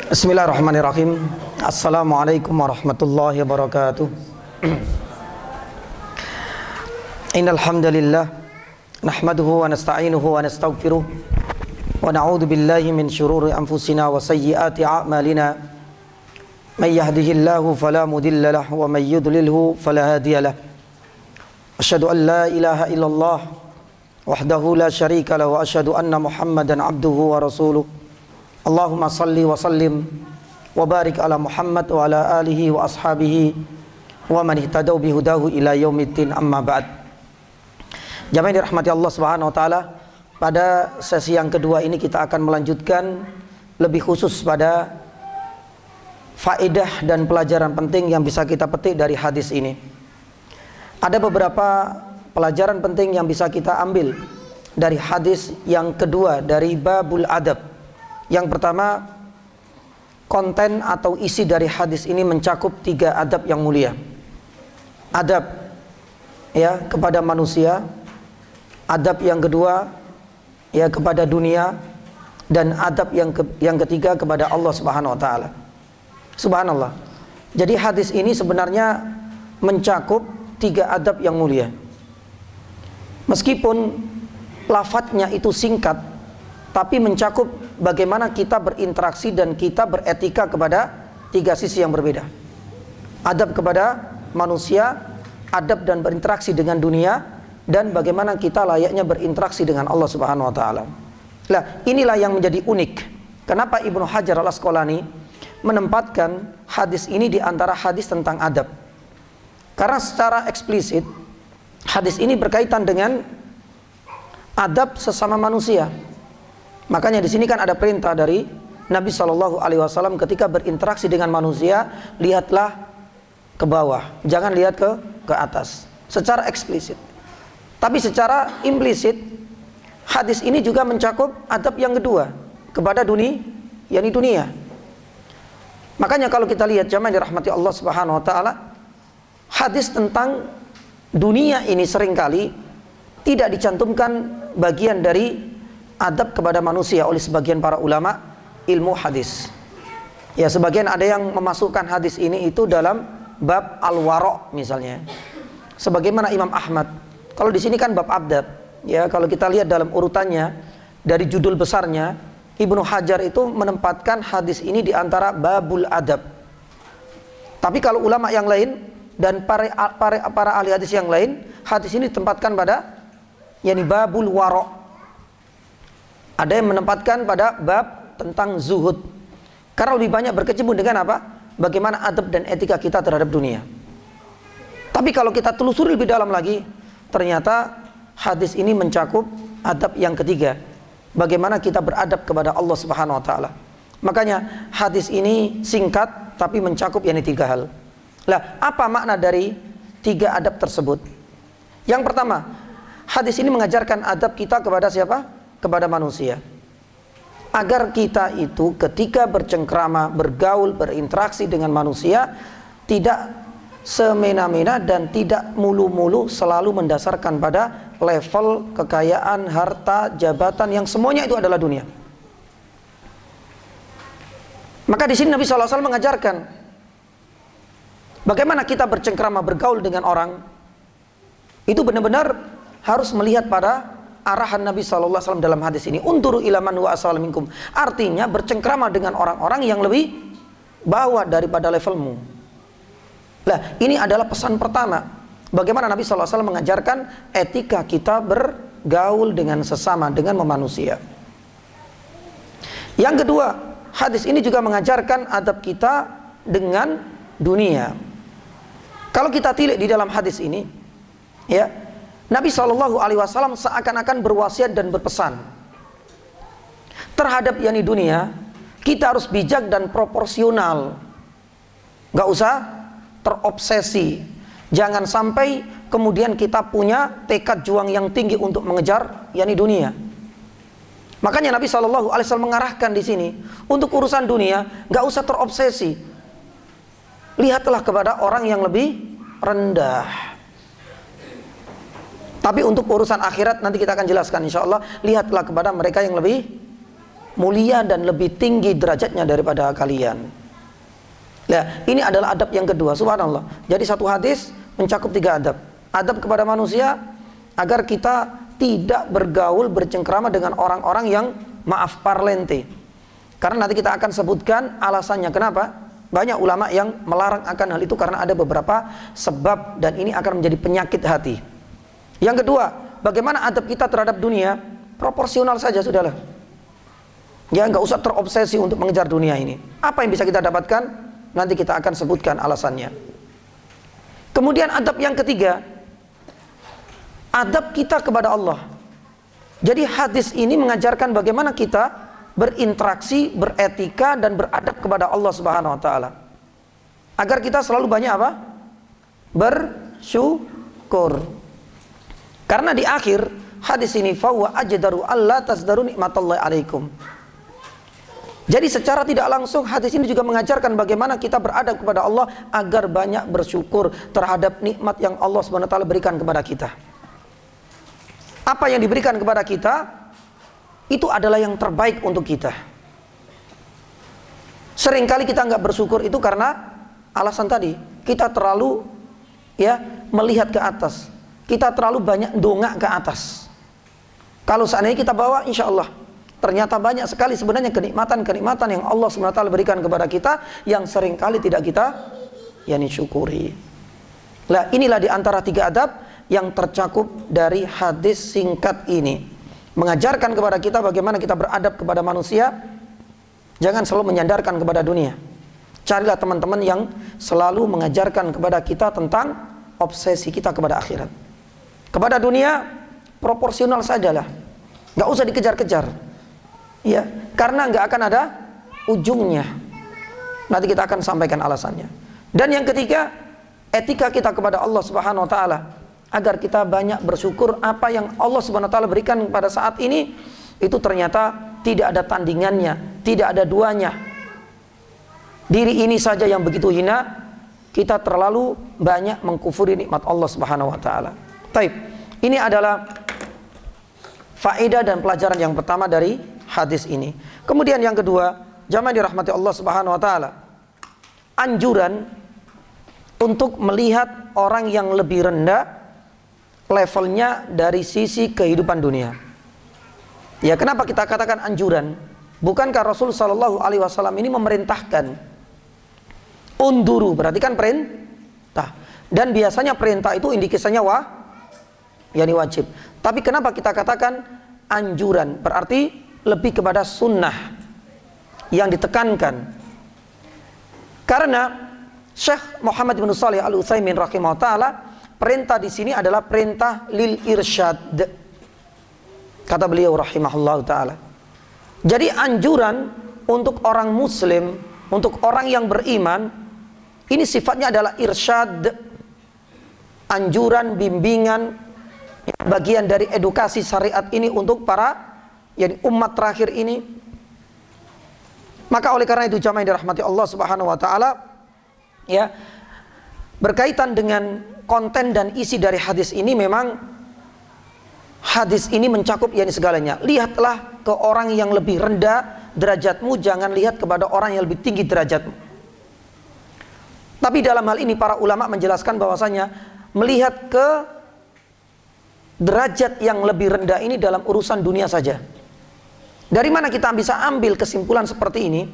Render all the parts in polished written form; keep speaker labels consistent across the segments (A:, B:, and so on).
A: Bismillahirrahmanirrahim. Assalamualaikum warahmatullahi wabarakatuh. Innal hamdalillah nahmaduhu wa nasta'inuhu wa nastaghfiruh wa na'udzu billahi min shururi anfusina wa sayyiati a'malina. May yahdihillahu fala mudilla lahu wa may yudlilhu fala hadiya lahu. Asyhadu an la ilaha illallah wahdahu la syarika lahu wa asyhadu anna Muhammadan abduhu wa rasuluh. Allahumma salli wa sallim wa barik ala Muhammad wa ala alihi wa ashabihi wa man ihtadaw bihudahu ila yaumiddin, amma ba'd. Jamaah yang dirahmati Allah Subhanahu wa taala, pada sesi yang kedua ini kita akan melanjutkan lebih khusus pada faedah dan pelajaran penting yang bisa kita petik dari hadis ini. Ada beberapa pelajaran penting yang bisa kita ambil dari hadis yang kedua dari babul adab. Yang pertama, konten atau isi dari hadis ini mencakup 3 adab yang mulia. Adab ya kepada manusia, adab yang kedua ya kepada dunia, dan adab yang ketiga kepada Allah Subhanahu wa taala. Subhanallah. Jadi hadis ini sebenarnya mencakup 3 adab yang mulia. Meskipun lafadznya itu singkat, tapi mencakup bagaimana kita berinteraksi dan kita beretika kepada 3 sisi yang berbeda. Adab kepada manusia, adab dan berinteraksi dengan dunia, dan bagaimana kita layaknya berinteraksi dengan Allah Subhanahu wa taala. Nah, inilah yang menjadi unik. Kenapa Ibnu Hajar Al-Asqalani menempatkan hadis ini di antara hadis tentang adab? Karena secara eksplisit hadis ini berkaitan dengan adab sesama manusia. Makanya di sini kan ada perintah dari Nabi SAW ketika berinteraksi dengan manusia, lihatlah ke bawah, jangan lihat ke atas. Secara eksplisit. Tapi secara implisit, hadis ini juga mencakup adab yang kedua kepada dunia, yakni dunia. Makanya kalau kita lihat jamaah dirahmati Allah Subhanahu wa taala, hadis tentang dunia ini seringkali tidak dicantumkan bagian dari adab kepada manusia oleh sebagian para ulama ilmu hadis. Ya, sebagian ada yang memasukkan hadis ini itu dalam bab al-wara' misalnya. Sebagaimana Imam Ahmad. Kalau di sini kan bab adab. Ya, kalau kita lihat dalam urutannya dari judul besarnya, Ibnu Hajar itu menempatkan hadis ini di antara babul adab. Tapi kalau ulama yang lain dan para ahli hadis yang lain, hadis ini ditempatkan pada yakni babul wara'. Ada yang menempatkan pada bab tentang zuhud. Karena lebih banyak berkecimpung dengan apa? Bagaimana adab dan etika kita terhadap dunia. Tapi kalau kita telusuri lebih dalam lagi, ternyata hadis ini mencakup adab yang ketiga. Bagaimana kita beradab kepada Allah Subhanahu wa taala. Makanya hadis ini singkat tapi mencakup yakni 3 hal. Lah, apa makna dari 3 adab tersebut? Yang pertama, hadis ini mengajarkan adab kita kepada siapa? Kepada manusia, agar kita itu ketika bercengkrama, bergaul, berinteraksi dengan manusia tidak semena-mena dan tidak mulu-mulu selalu mendasarkan pada level kekayaan, harta, jabatan yang semuanya itu adalah dunia. Maka di sini Nabi SAW mengajarkan bagaimana kita bercengkrama, bergaul dengan orang itu benar-benar harus melihat pada arahan Nabi SAW dalam hadis ini. Unduru ila man huwa asfala minkum. Artinya bercengkrama dengan orang-orang yang lebih bawah daripada levelmu. Nah, ini adalah pesan pertama. Bagaimana Nabi SAW mengajarkan etika kita bergaul dengan sesama, dengan manusia. Yang kedua, hadis ini juga mengajarkan adab kita dengan dunia. Kalau kita tilik di dalam hadis ini, ya, Nabi SAW seakan-akan berwasiat dan berpesan terhadap yakni dunia, kita harus bijak dan proporsional. Gak usah terobsesi. Jangan sampai kemudian kita punya tekad juang yang tinggi untuk mengejar yakni dunia. Makanya Nabi SAW mengarahkan di sini untuk urusan dunia gak usah terobsesi. Lihatlah kepada orang yang lebih rendah. Tapi untuk urusan akhirat nanti kita akan jelaskan insyaallah. Lihatlah kepada mereka yang lebih mulia dan lebih tinggi derajatnya daripada kalian. Nah, ini adalah adab yang kedua. Subhanallah. Jadi satu hadis mencakup 3 adab. Adab kepada manusia agar kita tidak bergaul bercengkrama dengan orang-orang yang maaf parlente. Karena nanti kita akan sebutkan alasannya kenapa. Banyak ulama yang melarang akan hal itu karena ada beberapa sebab dan ini akan menjadi penyakit hati. Yang kedua, bagaimana adab kita terhadap dunia? Proporsional saja sudahlah. Ya, nggak usah terobsesi untuk mengejar dunia ini. Apa yang bisa kita dapatkan? Nanti kita akan sebutkan alasannya. Kemudian adab yang ketiga, adab kita kepada Allah. Jadi hadis ini mengajarkan bagaimana kita berinteraksi, beretika dan beradab kepada Allah Subhanahu wa taala. Agar kita selalu banyak apa? Bersyukur. Karena di akhir hadis ini fa wa ajdaru alla tasdaru nikmatallahi alaikum. Jadi secara tidak langsung hadis ini juga mengajarkan bagaimana kita beradab kepada Allah agar banyak bersyukur terhadap nikmat yang Allah SWT berikan kepada kita. Apa yang diberikan kepada kita itu adalah yang terbaik untuk kita. Seringkali kita nggak bersyukur itu karena alasan tadi, kita terlalu melihat ke atas, kita terlalu banyak dongak ke atas. Kalau seandainya kita bawa, insya Allah ternyata banyak sekali sebenarnya kenikmatan-kenikmatan yang Allah SWT berikan kepada kita yang seringkali tidak kita syukuri. Nah, inilah di antara 3 adab yang tercakup dari hadis singkat ini. Mengajarkan kepada kita bagaimana kita beradab kepada manusia. Jangan selalu menyandarkan kepada dunia. Carilah teman-teman yang selalu mengajarkan kepada kita tentang obsesi kita kepada akhirat. Kepada dunia proporsional sajalah, nggak usah dikejar-kejar. Ya, karena nggak akan ada ujungnya. Nanti kita akan sampaikan alasannya. Dan yang ketiga, etika kita kepada Allah Subhanahu wa taala agar kita banyak bersyukur apa yang Allah Subhanahu wa taala berikan pada saat ini itu ternyata tidak ada tandingannya, tidak ada duanya. Diri ini saja yang begitu hina, kita terlalu banyak mengkufuri nikmat Allah Subhanahu wa taala. Baik, ini adalah faedah dan pelajaran yang pertama dari hadis ini. Kemudian yang kedua, jamaah dirahmati Allah Subhanahu wa taala, anjuran untuk melihat orang yang lebih rendah levelnya dari sisi kehidupan dunia. Ya, kenapa kita katakan anjuran? Bukankah Rasul sallallahu alaihi wasallam ini memerintahkan? Unduru berarti kan perintah. Dan biasanya perintah itu indikasinya wajib. Tapi kenapa kita katakan anjuran? Berarti lebih kepada sunnah yang ditekankan. Karena Syekh Muhammad bin Shalih Al-Utsaimin rahimahullah taala, perintah di sini adalah perintah lil irsyad. Kata beliau rahimahullah taala. Jadi anjuran untuk orang muslim, untuk orang yang beriman, ini sifatnya adalah irsyad. Anjuran, bimbingan, bagian dari edukasi syariat ini untuk para umat terakhir ini. Maka oleh karena itu jamaah yang dirahmati Allah Subhanahu wa taala, ya, berkaitan dengan konten dan isi dari hadis ini, memang hadis ini mencakup segalanya. Lihatlah ke orang yang lebih rendah derajatmu, jangan lihat kepada orang yang lebih tinggi derajatmu. Tapi dalam hal ini para ulama menjelaskan bahwasanya melihat ke derajat yang lebih rendah ini dalam urusan dunia saja. Dari mana kita bisa ambil kesimpulan seperti ini?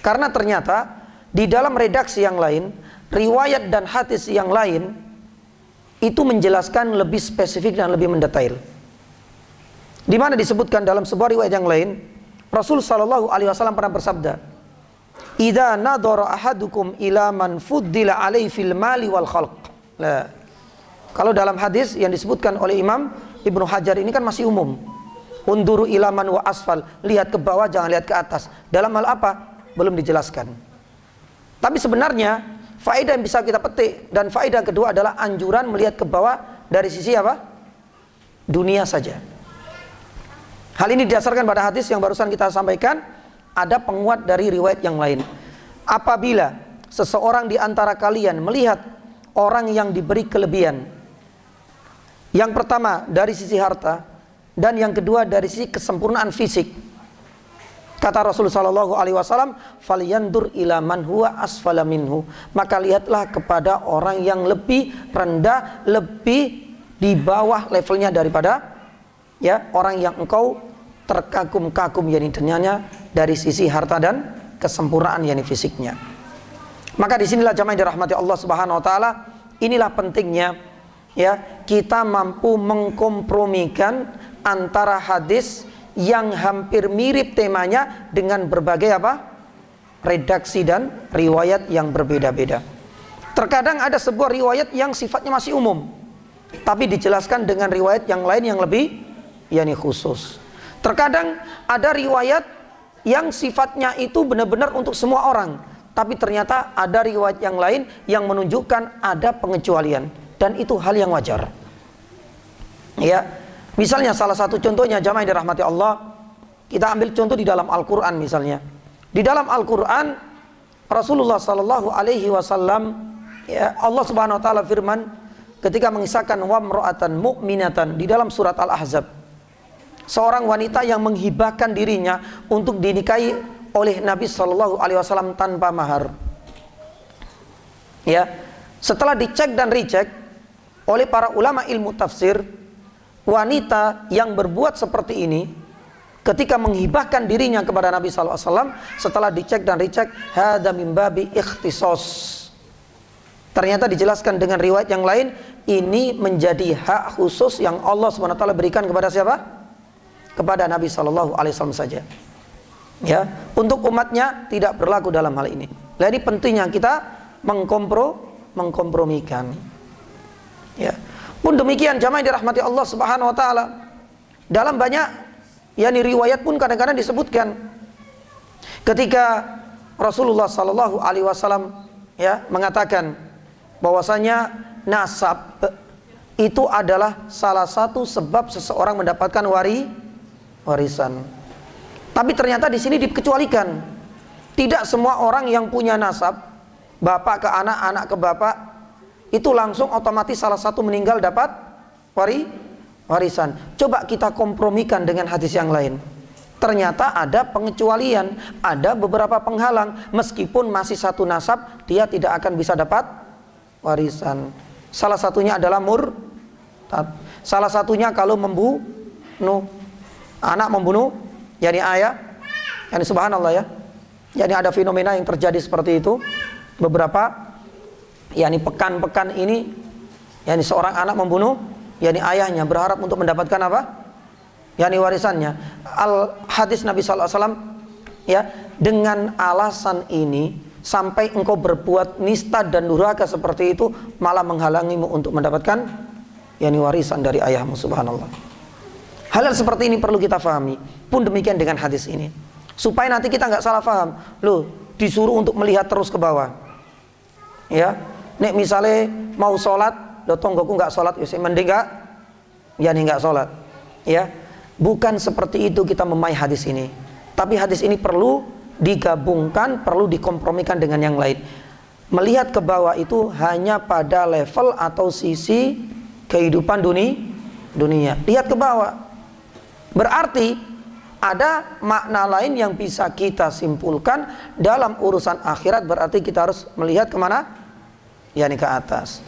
A: Karena ternyata di dalam redaksi yang lain, riwayat dan hadis yang lain itu menjelaskan lebih spesifik dan lebih mendetail. Di mana disebutkan dalam sebuah riwayat yang lain, Rasul sallallahu alaihi wasallam pernah bersabda, "Idza nadhara ahadukum ila man fuddila alaihi fil mali wal khalq." Nah, kalau dalam hadis yang disebutkan oleh Imam Ibnu Hajar ini kan masih umum. Unduru ilaman wa asfal, lihat ke bawah jangan lihat ke atas. Dalam hal apa? Belum dijelaskan. Tapi sebenarnya faedah yang bisa kita petik dan faedah kedua adalah anjuran melihat ke bawah dari sisi apa? Dunia saja. Hal ini didasarkan pada hadis yang barusan kita sampaikan. Ada penguat dari riwayat yang lain. Apabila seseorang di antara kalian melihat orang yang diberi kelebihan, yang pertama dari sisi harta, dan yang kedua dari sisi kesempurnaan fisik, Kata Rasulullah sallallahu alaihi wasallam, "Falyandur ila man huwa asfala minhu." Maka lihatlah kepada orang yang lebih rendah, lebih di bawah levelnya daripada orang yang engkau terkagum-kagum dengannya dari sisi harta dan kesempurnaan fisiknya. Maka disinilah jamaah yang dirahmati Allah Subhanahu wa taala, inilah pentingnya kita mampu mengkompromikan antara hadis yang hampir mirip temanya dengan berbagai redaksi dan riwayat yang berbeda-beda. Terkadang ada sebuah riwayat yang sifatnya masih umum, tapi dijelaskan dengan riwayat yang lain yang lebih khusus. Terkadang ada riwayat yang sifatnya itu benar-benar untuk semua orang, tapi ternyata ada riwayat yang lain yang menunjukkan ada pengecualian, dan itu hal yang wajar. Misalnya salah satu contohnya jamaah yang dirahmati Allah, kita ambil contoh di dalam Al-Quran misalnya. Di dalam Al-Quran Rasulullah sallallahu alaihi wasallam, Allah Subhanahu wa taala firman ketika mengisahkan wa mra'atan mu'minatan di dalam surat Al-Ahzab. Seorang wanita yang menghibahkan dirinya untuk dinikahi oleh Nabi sallallahu alaihi wasallam tanpa mahar. Setelah dicek dan recheck oleh para ulama ilmu tafsir, wanita yang berbuat seperti ini ketika menghibahkan dirinya kepada Nabi sallallahu alaihi wasallam, setelah dicek dan recheck, hadza min babi ikhtisos. Ternyata dijelaskan dengan riwayat yang lain, ini menjadi hak khusus yang Allah SWT berikan kepada siapa? Kepada Nabi sallallahu alaihi wasallam saja. Untuk umatnya tidak berlaku dalam hal ini. Jadi pentingnya kita mengkompromikan. Pun demikian jamaah yang dirahmati Allah Subhanahu wa taala, dalam banyak riwayat pun kadang-kadang disebutkan ketika Rasulullah sallallahu alaihi wasallam mengatakan bahwasanya nasab itu adalah salah satu sebab seseorang mendapatkan warisan. Tapi ternyata di sini dikecualikan. Tidak semua orang yang punya nasab, bapak ke anak, anak ke bapak, itu langsung otomatis salah satu meninggal dapat warisan. Coba kita kompromikan dengan hadis yang lain. Ternyata ada pengecualian, ada beberapa penghalang. Meskipun masih satu nasab, dia tidak akan bisa dapat warisan. Salah satunya adalah murtad. Salah satunya kalau membunuh, anak membunuh ayah. Subhanallah ada fenomena yang terjadi seperti itu. Beberapa pekan-pekan ini seorang anak membunuh ayahnya, berharap untuk mendapatkan warisannya. Hadis Nabi sallallahu alaihi wasallam dengan alasan ini sampai engkau berbuat nista dan durhaka seperti itu, malah menghalangimu untuk mendapatkan warisan dari ayahmu. Subhanallah. Hal seperti ini perlu kita fahami. Pun demikian dengan hadis ini, supaya nanti kita nggak salah faham. Disuruh untuk melihat terus ke bawah. Nek misalnya mau sholat, tonggoku nggak sholat, mending nggak sholat. Bukan seperti itu kita memahami hadis ini. Tapi hadis ini perlu digabungkan, perlu dikompromikan dengan yang lain. Melihat ke bawah itu hanya pada level atau sisi kehidupan dunia. Lihat ke bawah, berarti ada makna lain yang bisa kita simpulkan dalam urusan akhirat. Berarti kita harus melihat kemana? Ke atas.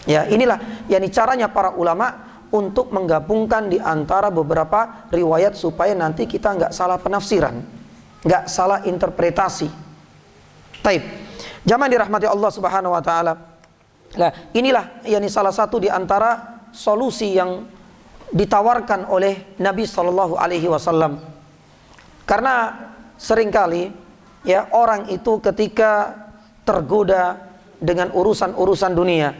A: Inilah caranya para ulama untuk menggabungkan di antara beberapa riwayat supaya nanti kita nggak salah penafsiran, nggak salah interpretasi. Taib. Jamaah dirahmati Allah Subhanahu wa taala. Nah, inilah salah satu di antara solusi yang ditawarkan oleh Nabi sallallahu alaihi wasallam. Karena seringkali orang itu ketika tergoda dengan urusan-urusan dunia,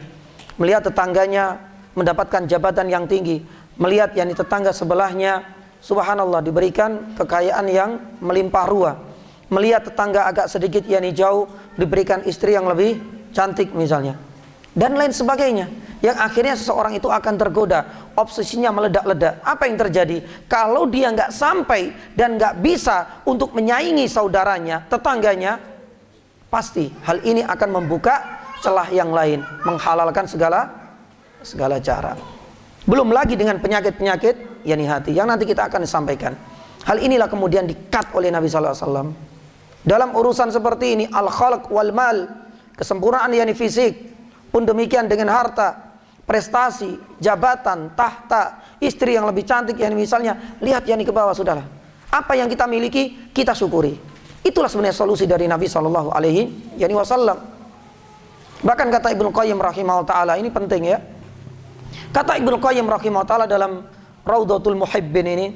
A: melihat tetangganya mendapatkan jabatan yang tinggi, melihat tetangga sebelahnya subhanallah diberikan kekayaan yang melimpah ruah, melihat tetangga agak sedikit jauh diberikan istri yang lebih cantik misalnya, dan lain sebagainya, yang akhirnya seseorang itu akan tergoda, obsesinya meledak-ledak. Apa yang terjadi? Kalau dia nggak sampai dan nggak bisa untuk menyaingi saudaranya, tetangganya, pasti hal ini akan membuka celah yang lain, menghalalkan segala cara. Belum lagi dengan penyakit-penyakit hati yang nanti kita akan sampaikan. Hal inilah kemudian di-cut oleh Nabi sallallahu alaihi wasallam. Dalam urusan seperti ini, al-khalq wal mal, kesempurnaan yakni fisik, pun demikian dengan harta, prestasi, jabatan, tahta, istri yang lebih cantik yakni misalnya, lihat yakni ke bawah sudahlah. Apa yang kita miliki, kita syukuri. Itulah sebenarnya solusi dari Nabi sallallahu alaihi wasallam. Bahkan kata Ibnu Qayyim rahimahullah taala, ini penting ya. Kata Ibnu Qayyim rahimahullah taala dalam Raudhatul Muhibbin ini,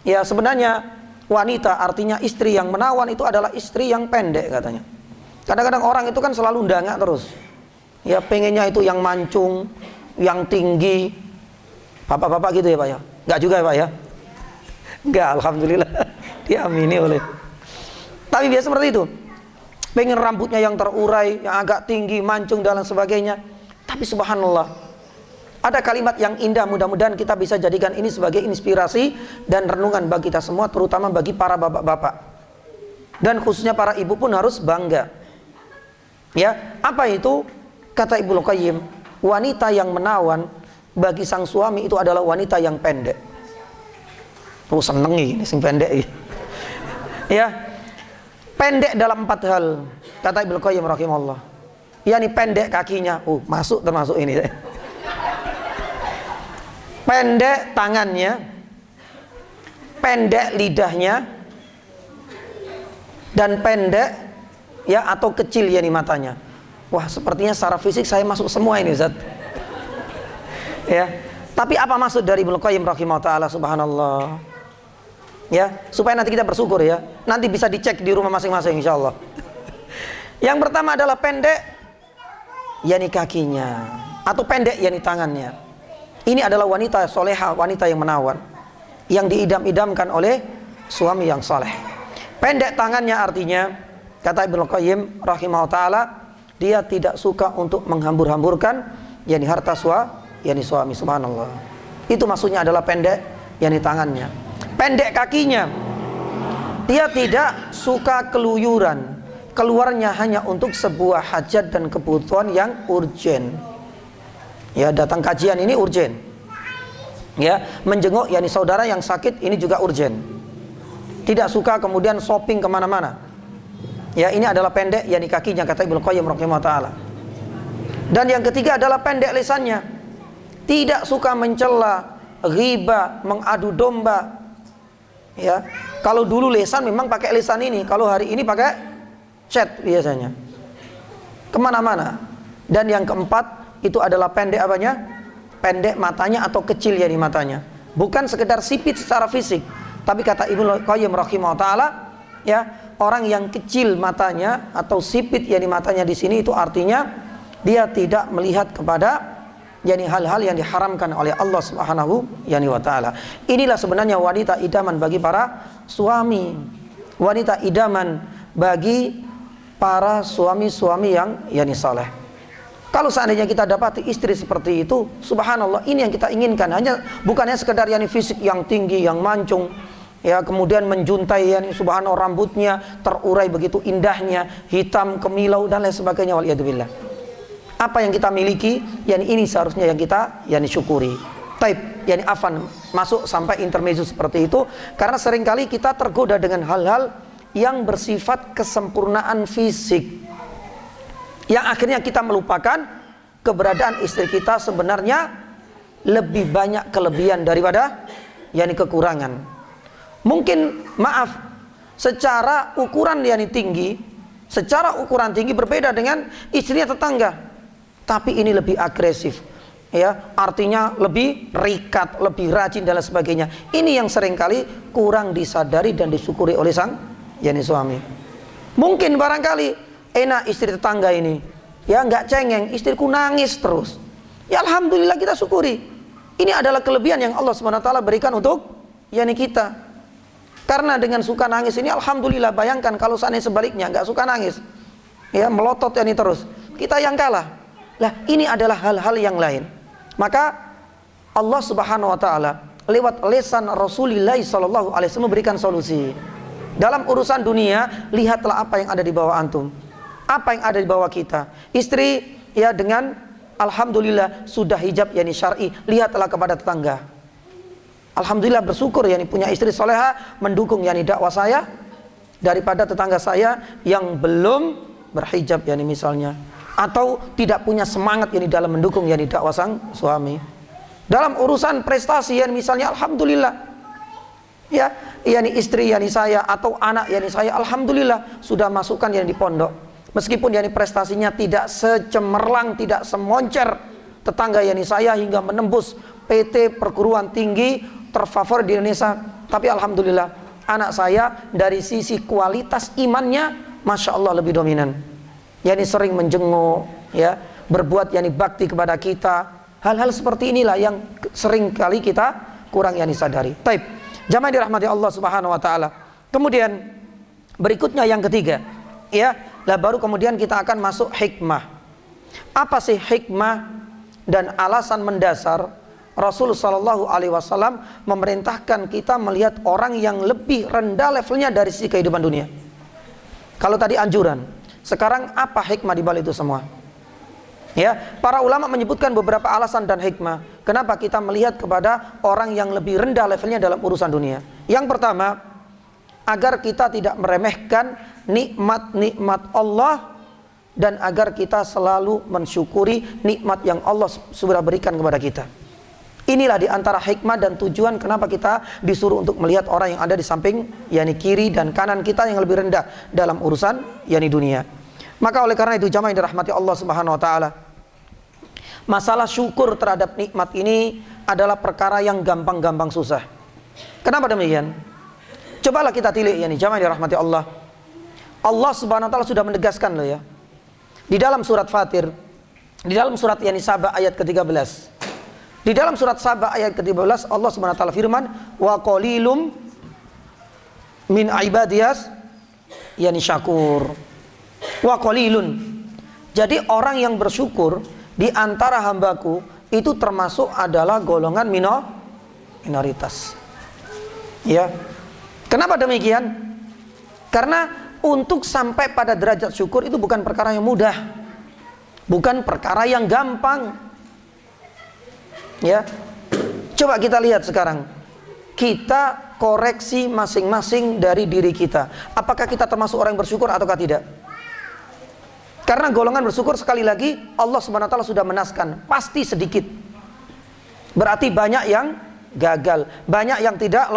A: ya sebenarnya wanita artinya istri yang menawan itu adalah istri yang pendek katanya. Kadang-kadang orang itu kan selalu ndangak terus. Ya pengennya itu yang mancung, yang tinggi. Bapak-bapak gitu ya Pak ya? Enggak juga ya Pak ya? Enggak, alhamdulillah. Diamini oleh. Tapi biasa seperti itu. Pengen rambutnya yang terurai, yang agak tinggi, mancung dan lain sebagainya. Tapi subhanallah, ada kalimat yang indah, mudah-mudahan kita bisa jadikan ini sebagai inspirasi dan renungan bagi kita semua, terutama bagi para bapak-bapak. Dan khususnya para ibu pun harus bangga. Ya, apa itu? Kata Ibnu Qayyim, wanita yang menawan bagi sang suami itu adalah wanita yang pendek. Oh seneng ini sing pendek ini. Ya, pendek dalam 4 hal. Kata Ibnu Qayyim rahimahullah. Yani pendek kakinya. Masuk termasuk ini. Pendek tangannya, pendek lidahnya, dan pendek ya atau kecil ya nih matanya. Wah sepertinya secara fisik saya masuk semua ini Ustaz. Ya, tapi apa maksud dari Ibnu Qayyim rahimahullah taala, subhanallah. Ya, supaya nanti kita bersyukur ya. Nanti bisa dicek di rumah masing-masing insyaallah. Yang pertama adalah pendek yani kakinya atau pendek yani tangannya. Ini adalah wanita soleha, wanita yang menawan, yang diidam-idamkan oleh suami yang soleh. Pendek tangannya artinya, kata Ibnu Qayyim rahimahullah taala, dia tidak suka untuk menghambur-hamburkan yani harta yani suami, subhanallah. Itu maksudnya adalah pendek yani tangannya. Pendek kakinya, dia tidak suka keluyuran, keluarnya hanya untuk sebuah hajat dan kebutuhan yang urgen. Ya, datang kajian ini urgen. Ya, menjenguk yakni saudara yang sakit ini juga urgen. Tidak suka kemudian shopping kemana-mana. Ya, ini adalah pendek yakni kakinya, kata Ibnu Qayyim rahimahullah taala. Dan yang ketiga adalah pendek lisannya. Tidak suka mencela, ghibah, mengadu domba. Ya, kalau dulu lisan memang pakai lisan ini, kalau hari ini pakai chat biasanya. Kemana-mana. Dan yang keempat itu adalah pendek apanya? Pendek matanya atau kecil ya di matanya. Bukan sekedar sipit secara fisik, tapi kata Ibnu Qayyim rahimahullah taala, ya, orang yang kecil matanya atau sipit ya di matanya di sini itu artinya dia tidak melihat kepada yakni hal-hal yang diharamkan oleh Allah Subhanahu wa taala. Inilah sebenarnya wanita idaman bagi para suami. Wanita idaman bagi para suami-suami yang yakni saleh. Kalau seandainya kita dapati istri seperti itu, subhanallah, ini yang kita inginkan. Bukannya sekedar yani fisik yang tinggi, yang mancung, ya, kemudian menjuntai yani subhanallah rambutnya terurai begitu indahnya, hitam kemilau dan lain sebagainya, waliyadzubillah. Apa yang kita miliki, yani ini seharusnya yang kita yani syukuri. Taib, yani afan, masuk sampai intermezzo seperti itu, karena seringkali kita tergoda dengan hal-hal yang bersifat kesempurnaan fisik, yang akhirnya kita melupakan keberadaan istri kita sebenarnya lebih banyak kelebihan daripada yani kekurangan. Mungkin maaf, secara ukuran yani tinggi, secara ukuran tinggi berbeda dengan istrinya tetangga, tapi ini lebih agresif, ya, artinya lebih rikat, lebih rajin dan lain sebagainya. Ini yang seringkali kurang disadari dan disyukuri oleh sang yani suami. Mungkin barangkali enak istri tetangga ini, ya, nggak cengeng, istriku nangis terus. Ya alhamdulillah kita syukuri. Ini adalah kelebihan yang Allah SWT berikan untuk yani kita. Karena dengan suka nangis ini alhamdulillah, bayangkan kalau seandainya sebaliknya nggak suka nangis, ya, melotot yani terus, kita yang kalah. Lah ini adalah hal-hal yang lain. Maka Allah Subhanahu wa taala lewat lisan Rasulullah sallallahu alaihi wasallam memberikan solusi. Dalam urusan dunia, lihatlah apa yang ada di bawah antum, apa yang ada di bawah kita. Istri ya dengan alhamdulillah sudah hijab yani syar'i, lihatlah kepada tetangga. Alhamdulillah bersyukur yakni punya istri soleha, mendukung yakni dakwah saya daripada tetangga saya yang belum berhijab yakni misalnya, atau tidak punya semangat yakni dalam mendukung yakni dakwah sang suami. Dalam urusan prestasi yakni misalnya alhamdulillah ya, yakni istri yakni saya atau anak yakni saya alhamdulillah sudah masukkan yakni di pondok. Meskipun yakni prestasinya tidak secemerlang, tidak semoncer tetangga yakni saya hingga menembus PT perguruan tinggi terfavorit di Indonesia, tapi alhamdulillah anak saya dari sisi kualitas imannya masya Allah lebih dominan, yakni sering menjenguk ya, berbuat yakni bakti kepada kita. Hal-hal seperti inilah yang sering kali kita kurang yakni sadari. Taib, jamaah dirahmati Allah Subhanahu wa taala. Kemudian berikutnya yang ketiga ya, lah baru kemudian kita akan masuk hikmah. Apa sih hikmah dan alasan mendasar Rasul Shallallahu Alaihi Wasallam memerintahkan kita melihat orang yang lebih rendah levelnya dari sisi kehidupan dunia? Kalau tadi anjuran, sekarang apa hikmah di balik itu semua? Ya, para ulama menyebutkan beberapa alasan dan hikmah kenapa kita melihat kepada orang yang lebih rendah levelnya dalam urusan dunia. Yang pertama, agar kita tidak meremehkan nikmat-nikmat Allah dan agar kita selalu mensyukuri nikmat yang Allah sudah berikan kepada kita. Inilah diantara hikmah dan tujuan kenapa kita disuruh untuk melihat orang yang ada di samping, yakni kiri dan kanan kita yang lebih rendah dalam urusan yakni dunia. Maka oleh karena itu jamaah yang dirahmati Allah Subhanahu wa taala, masalah syukur terhadap nikmat ini adalah perkara yang gampang-gampang susah. Kenapa demikian? Cobalah kita tilik yakni jamaah yang dirahmati Allah. Allah Subhanahu wa taala sudah menegaskan loh ya. Di dalam surat Fatir, di dalam surat yakni Saba ayat ke-13. Di dalam surat Saba ayat ke-13 Allah Subhanahu wa taala firman, wa qalilum min ibadiyas yani syakur. Wa qalilun. Jadi orang yang bersyukur di antara hambaku itu termasuk adalah golongan minoritas. Ya. Kenapa demikian? Karena untuk sampai pada derajat syukur itu bukan perkara yang mudah. Bukan perkara yang gampang. Ya, coba kita lihat sekarang. Kita koreksi masing-masing dari diri kita. Apakah kita termasuk orang yang bersyukur ataukah tidak? Karena golongan bersyukur sekali lagi Allah Subhanahu wa taala sudah menaskan, pasti sedikit. Berarti banyak yang gagal, banyak yang tidak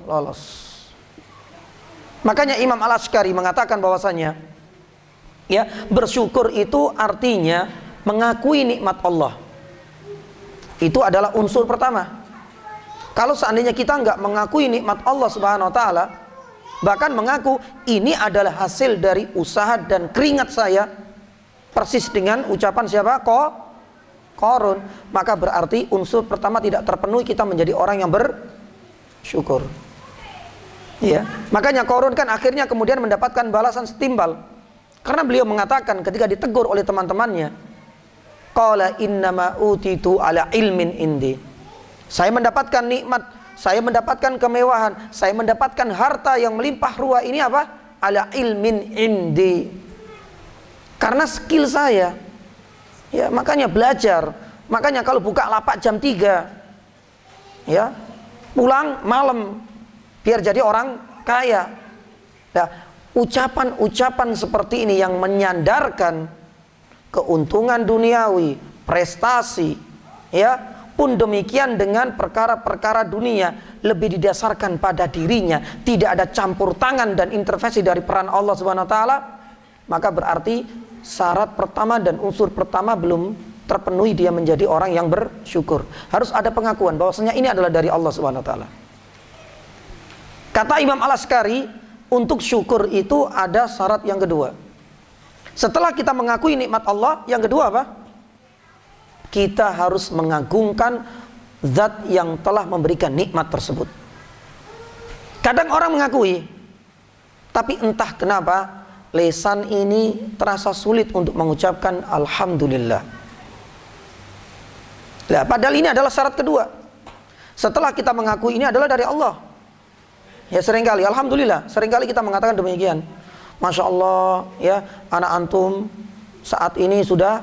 A: lolos. Makanya Imam Al-Ashqari mengatakan bahwasanya ya, bersyukur itu artinya mengakui nikmat Allah. Itu adalah unsur pertama. Kalau seandainya kita enggak mengakui nikmat Allah Subhanahu wa taala, bahkan mengaku ini adalah hasil dari usaha dan keringat saya, persis dengan ucapan siapa? Qarun, maka berarti unsur pertama tidak terpenuhi, kita menjadi orang yang bersyukur. Ya, makanya Qarun kan akhirnya kemudian mendapatkan balasan setimbal. Karena beliau mengatakan ketika ditegur oleh teman-temannya, qala innama utitu ala ilmin indi. Saya mendapatkan nikmat, saya mendapatkan kemewahan, saya mendapatkan harta yang melimpah ruah ini apa? Ala ilmin indi. Karena skill saya. Ya, makanya belajar. Makanya kalau buka lapak jam 3, ya, pulang malam biar jadi orang kaya. Nah, ucapan-ucapan seperti ini yang menyandarkan keuntungan duniawi, prestasi, ya, pun demikian dengan perkara-perkara dunia lebih didasarkan pada dirinya, tidak ada campur tangan dan intervensi dari peran Allah Subhanahu wa taala, maka berarti syarat pertama dan unsur pertama belum terpenuhi, dia menjadi orang yang bersyukur. Harus ada pengakuan bahwasanya ini adalah dari Allah Subhanahu wa taala. Kata Imam Al-Ashqari, untuk syukur itu ada syarat yang kedua. Setelah kita mengakui nikmat Allah, yang kedua apa? Kita harus mengagungkan zat yang telah memberikan nikmat tersebut. Kadang orang mengakui, tapi entah kenapa lisan ini terasa sulit untuk mengucapkan alhamdulillah. Nah, padahal ini adalah syarat kedua. Setelah kita mengakui ini adalah dari Allah. Ya, seringkali alhamdulillah, seringkali kita mengatakan demikian. Masya Allah, ya, anak antum saat ini sudah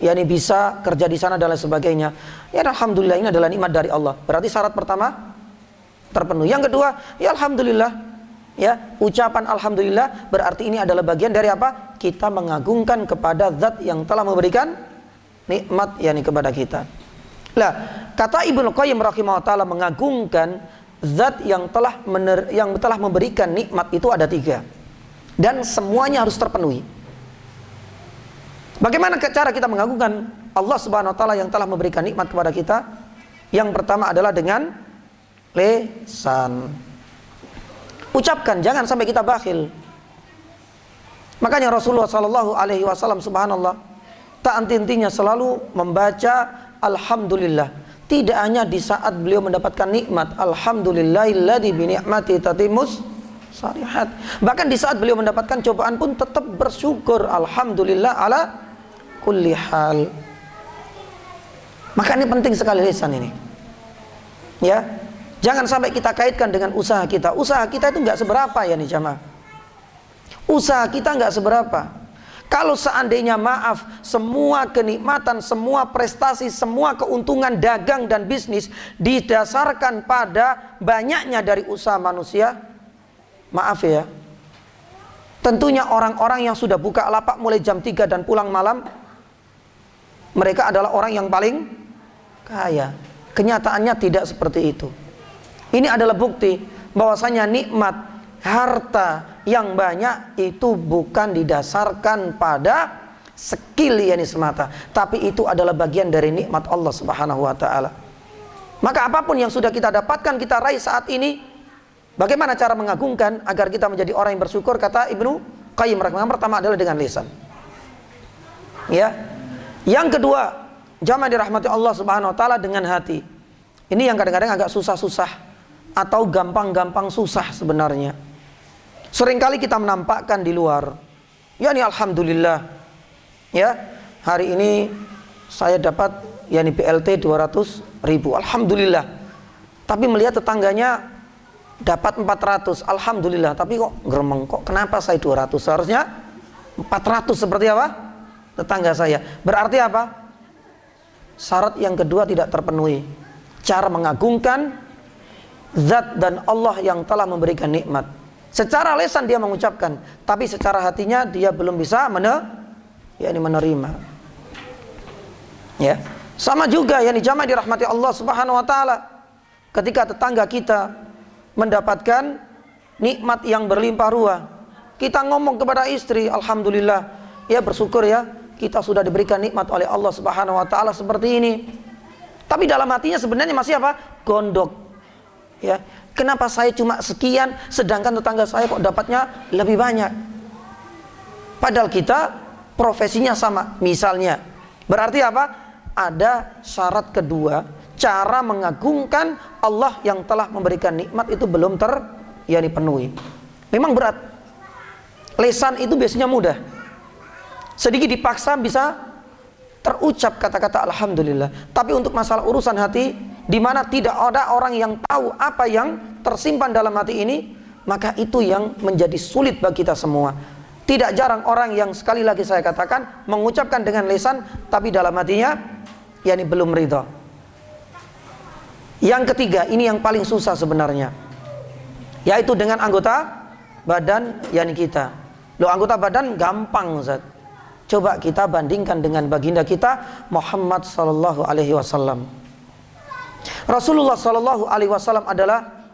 A: yakni bisa kerja di sana dan lain sebagainya. Ya alhamdulillah, ini adalah nikmat dari Allah. Berarti syarat pertama terpenuhi. Yang kedua, ya alhamdulillah. Ya, ucapan alhamdulillah berarti ini adalah bagian dari apa? Kita mengagungkan kepada zat yang telah memberikan nikmat yakni kepada kita. Lah, kata Ibnu Qayyim rahimahullah taala, mengagungkan zat yang telah memberikan nikmat itu ada 3. Dan semuanya harus terpenuhi. Bagaimana cara kita mengagungkan Allah Subhanahu wa taala yang telah memberikan nikmat kepada kita? Yang pertama adalah dengan lisan. Ucapkan, jangan sampai kita bakhil. Makanya Rasulullah sallallahu alaihi wasallam, subhanallah, tak henti-hentinya selalu membaca alhamdulillah. Tidak hanya di saat beliau mendapatkan nikmat, alhamdulillahilladzi bi ni'mati tatimmus shalihat. Bahkan di saat beliau mendapatkan cobaan pun tetap bersyukur, alhamdulillah ala kulli hal. Maka ini penting sekali lisan ini. Ya. Jangan sampai kita kaitkan dengan usaha kita. Usaha kita itu nggak seberapa ya nih jamaah. Usaha kita nggak seberapa. Kalau seandainya maaf, semua kenikmatan, semua prestasi, semua keuntungan dagang dan bisnis didasarkan pada banyaknya dari usaha manusia, maaf ya, tentunya orang-orang yang sudah buka lapak mulai jam 3 dan pulang malam, mereka adalah orang yang paling kaya. Kenyataannya tidak seperti itu. Ini adalah bukti bahwasanya nikmat harta yang banyak itu bukan didasarkan pada skill yakni semata, tapi itu adalah bagian dari nikmat Allah Subhanahu wa taala. Maka apapun yang sudah kita dapatkan, kita raih saat ini, bagaimana cara mengagungkan agar kita menjadi orang yang bersyukur? Kata Ibnu Qayyim rahimahullah, pertama adalah dengan lisan. Ya. Yang kedua, jamaah dirahmati Allah Subhanahu wa taala, dengan hati. Ini yang kadang-kadang agak susah-susah atau gampang-gampang susah sebenarnya. Seringkali kita menampakkan di luar, yakni alhamdulillah, ya, hari ini saya dapat yakni BLT 200.000, alhamdulillah. Tapi melihat tetangganya dapat 400, alhamdulillah. Tapi kok geremeng, kok kenapa saya 200? Seharusnya 400 seperti apa tetangga saya. Berarti apa? Syarat yang kedua tidak terpenuhi. Cara mengagungkan zat dan Allah yang telah memberikan nikmat. Secara lisan dia mengucapkan, tapi secara hatinya dia belum bisa menerima. Ya. Sama juga yang jamaah dirahmati Allah Subhanahu wa taala. Ketika tetangga kita mendapatkan nikmat yang berlimpah ruah, kita ngomong kepada istri, alhamdulillah, ya bersyukur ya, kita sudah diberikan nikmat oleh Allah Subhanahu wa taala seperti ini. Tapi dalam hatinya sebenarnya masih apa? Gondok. Ya, kenapa saya cuma sekian sedangkan tetangga saya kok dapatnya lebih banyak? Padahal kita profesinya sama misalnya. Berarti apa? Ada syarat kedua, cara mengagungkan Allah yang telah memberikan nikmat itu belum dipenuhi. Memang berat. Lisan itu biasanya mudah. Sedikit dipaksa bisa terucap kata-kata alhamdulillah. Tapi untuk masalah urusan hati, di mana tidak ada orang yang tahu apa yang tersimpan dalam hati ini, maka itu yang menjadi sulit bagi kita semua. Tidak jarang orang yang, sekali lagi saya katakan, mengucapkan dengan lisan tapi dalam hatinya yakni belum ridha. Yang ketiga, ini yang paling susah sebenarnya, yaitu dengan anggota badan yakni kita. Loh, anggota badan gampang Ustaz. Coba kita bandingkan dengan baginda kita Muhammad sallallahu alaihi wasallam. Rasulullah sallallahu alaihi wasallam adalah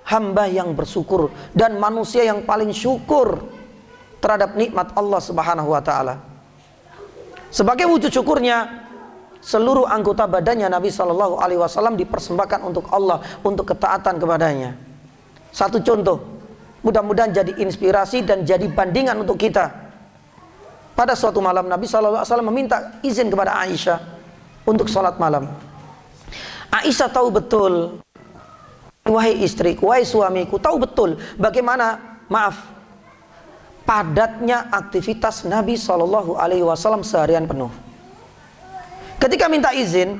A: hamba yang bersyukur dan manusia yang paling syukur terhadap nikmat Allah Subhanahu wa taala. Sebagai wujud syukurnya, seluruh anggota badannya Nabi sallallahu alaihi wasallam dipersembahkan untuk Allah, untuk ketaatan kepadanya. Satu contoh, mudah-mudahan jadi inspirasi dan jadi bandingan untuk kita. Pada suatu malam Nabi sallallahu alaihi wasallam meminta izin kepada Aisyah untuk sholat malam. Aisyah tahu betul, wahai istriku, wahai suamiku, tahu betul bagaimana, padatnya aktivitas Nabi Shallallahu Alaihi Wasallam seharian penuh. Ketika minta izin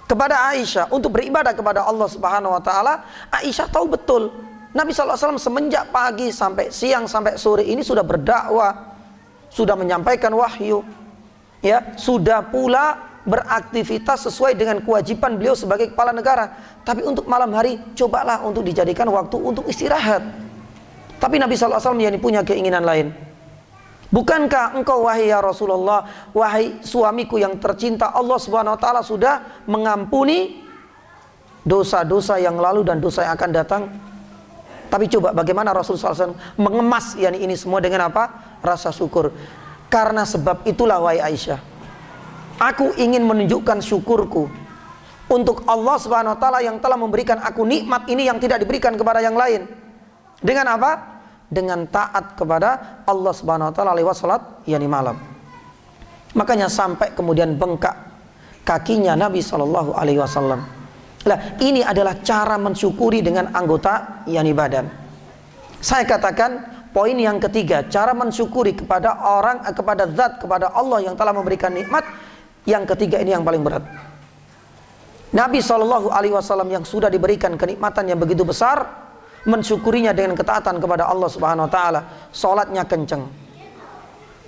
A: kepada Aisyah untuk beribadah kepada Allah Subhanahu Wa Taala, Aisyah tahu betul Nabi Shallallahu Alaihi Wasallam semenjak pagi sampai siang sampai sore ini sudah berdakwah, sudah menyampaikan wahyu, ya, sudah pula beraktivitas sesuai dengan kewajiban beliau sebagai kepala negara. Tapi untuk malam hari, cobalah untuk dijadikan waktu untuk istirahat. Tapi Nabi SAW yang punya keinginan lain. Bukankah engkau wahai ya Rasulullah, wahai suamiku yang tercinta, Allah Subhanahu wa taala sudah mengampuni dosa-dosa yang lalu dan dosa yang akan datang? Tapi coba bagaimana Rasulullah SAW mengemas ini semua dengan apa? Rasa syukur. Karena sebab itulah wahai Aisyah, aku ingin menunjukkan syukurku untuk Allah Subhanahu wa taala yang telah memberikan aku nikmat ini yang tidak diberikan kepada yang lain. Dengan apa? Dengan taat kepada Allah Subhanahu wa taala lewat salat malam. Makanya sampai kemudian bengkak kakinya Nabi sallallahu alaihi wasallam. Lah, ini adalah cara mensyukuri dengan anggota badan. Saya katakan poin yang ketiga, cara mensyukuri kepada orang, kepada zat, kepada Allah yang telah memberikan nikmat. Yang ketiga ini yang paling berat. Nabi sallallahu alaihi wasallam yang sudah diberikan kenikmatan yang begitu besar, mensyukurinya dengan ketaatan kepada Allah Subhanahu wa taala. Salatnya kenceng,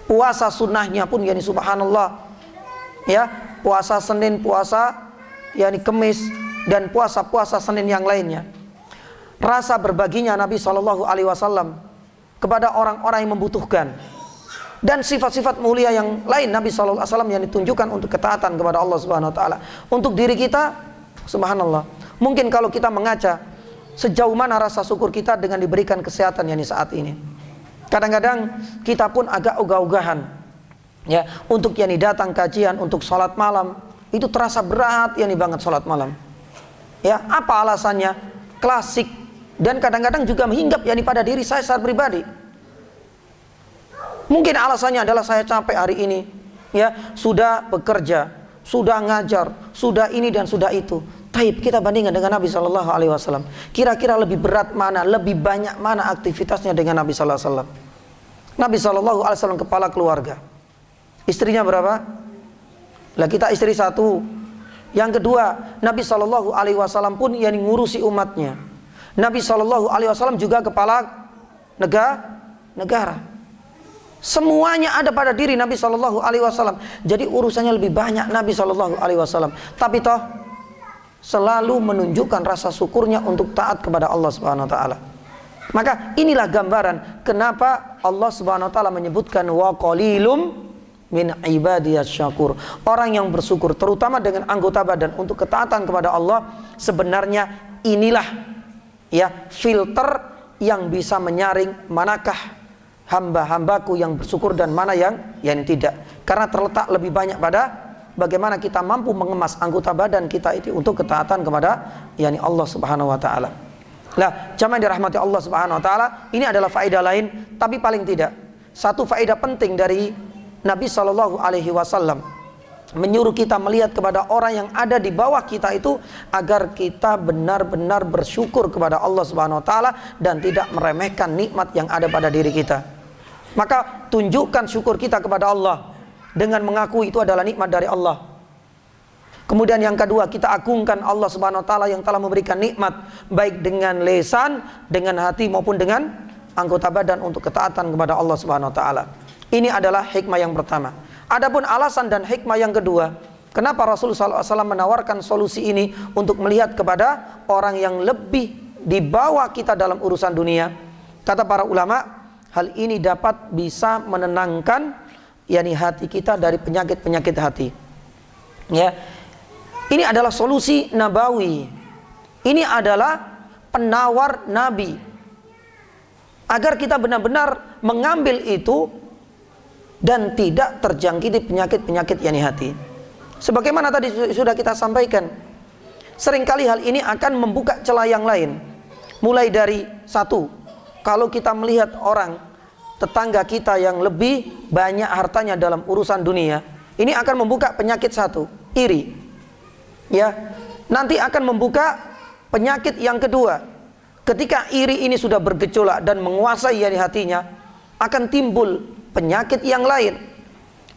A: puasa sunnahnya pun subhanallah, ya, puasa Senin, puasa Kemis, dan puasa-puasa Senin yang lainnya. Rasa berbaginya Nabi sallallahu alaihi wasallam kepada orang-orang yang membutuhkan, dan sifat-sifat mulia yang lain Nabi sallallahu alaihi wasallam yang ditunjukkan untuk ketaatan kepada Allah Subhanahu wa taala. Untuk diri kita, subhanallah, mungkin kalau kita mengaca sejauh mana rasa syukur kita dengan diberikan kesehatan saat ini. Kadang-kadang kita pun agak ogah-ogahan, ya, untuk datang kajian, untuk sholat malam. Itu terasa berat banget sholat malam. Ya, apa alasannya? Klasik. Dan kadang-kadang juga menghinggap pada diri saya secara pribadi. Mungkin alasannya adalah saya capek hari ini, ya, sudah bekerja, sudah ngajar, sudah ini dan sudah itu. Taib, kita bandingkan dengan Nabi Sallallahu Alaihi Wasallam. Kira-kira lebih berat mana, lebih banyak mana aktivitasnya dengan Nabi Sallallahu Alaihi Wasallam? Nabi Sallallahu Alaihi Wasallam kepala keluarga. Istrinya berapa? Lah, kita istri satu. Yang kedua, Nabi Sallallahu Alaihi Wasallam pun yang ngurusi umatnya. Nabi Sallallahu Alaihi Wasallam juga kepala negara. Semuanya ada pada diri Nabi Sallallahu Alaihi Wasallam. Jadi urusannya lebih banyak Nabi Sallallahu Alaihi Wasallam. Tapi toh selalu menunjukkan rasa syukurnya untuk taat kepada Allah Subhanahu wa taala. Maka inilah gambaran kenapa Allah Subhanahu wa taala menyebutkan wa qalilum min ibadiyas syakur. Orang yang bersyukur terutama dengan anggota badan untuk ketaatan kepada Allah, sebenarnya inilah filter yang bisa menyaring manakah hamba-hambaku yang bersyukur dan mana yang tidak. Karena terletak lebih banyak pada bagaimana kita mampu mengemas anggota badan kita itu untuk ketaatan kepada Allah Subhanahu wa taala. Lah, jamaah dirahmati Allah Subhanahu wa taala, ini adalah faedah lain, tapi paling tidak satu faedah penting dari Nabi sallallahu alaihi wasallam menyuruh kita melihat kepada orang yang ada di bawah kita itu agar kita benar-benar bersyukur kepada Allah Subhanahu wa taala dan tidak meremehkan nikmat yang ada pada diri kita. Maka tunjukkan syukur kita kepada Allah dengan mengakui itu adalah nikmat dari Allah. Kemudian yang kedua, kita agungkan Allah Subhanahu wa taala yang telah memberikan nikmat baik dengan lisan, dengan hati maupun dengan anggota badan untuk ketaatan kepada Allah Subhanahu wa taala. Ini adalah hikmah yang pertama. Adapun alasan dan hikmah yang kedua, kenapa Rasulullah SAW menawarkan solusi ini untuk melihat kepada orang yang lebih di bawah kita dalam urusan dunia? Kata para ulama, hal ini dapat bisa menenangkan hati kita dari penyakit-penyakit hati. Ya. Ini adalah solusi nabawi. Ini adalah penawar Nabi agar kita benar-benar mengambil itu dan tidak terjangkiti penyakit-penyakit hati. Sebagaimana tadi sudah kita sampaikan, seringkali hal ini akan membuka celah yang lain. Mulai dari satu, kalau kita melihat orang tetangga kita yang lebih banyak hartanya dalam urusan dunia, ini akan membuka penyakit satu, iri. Ya, nanti akan membuka penyakit yang kedua. Ketika iri ini sudah bergejolak dan menguasai hatinya, akan timbul penyakit yang lain.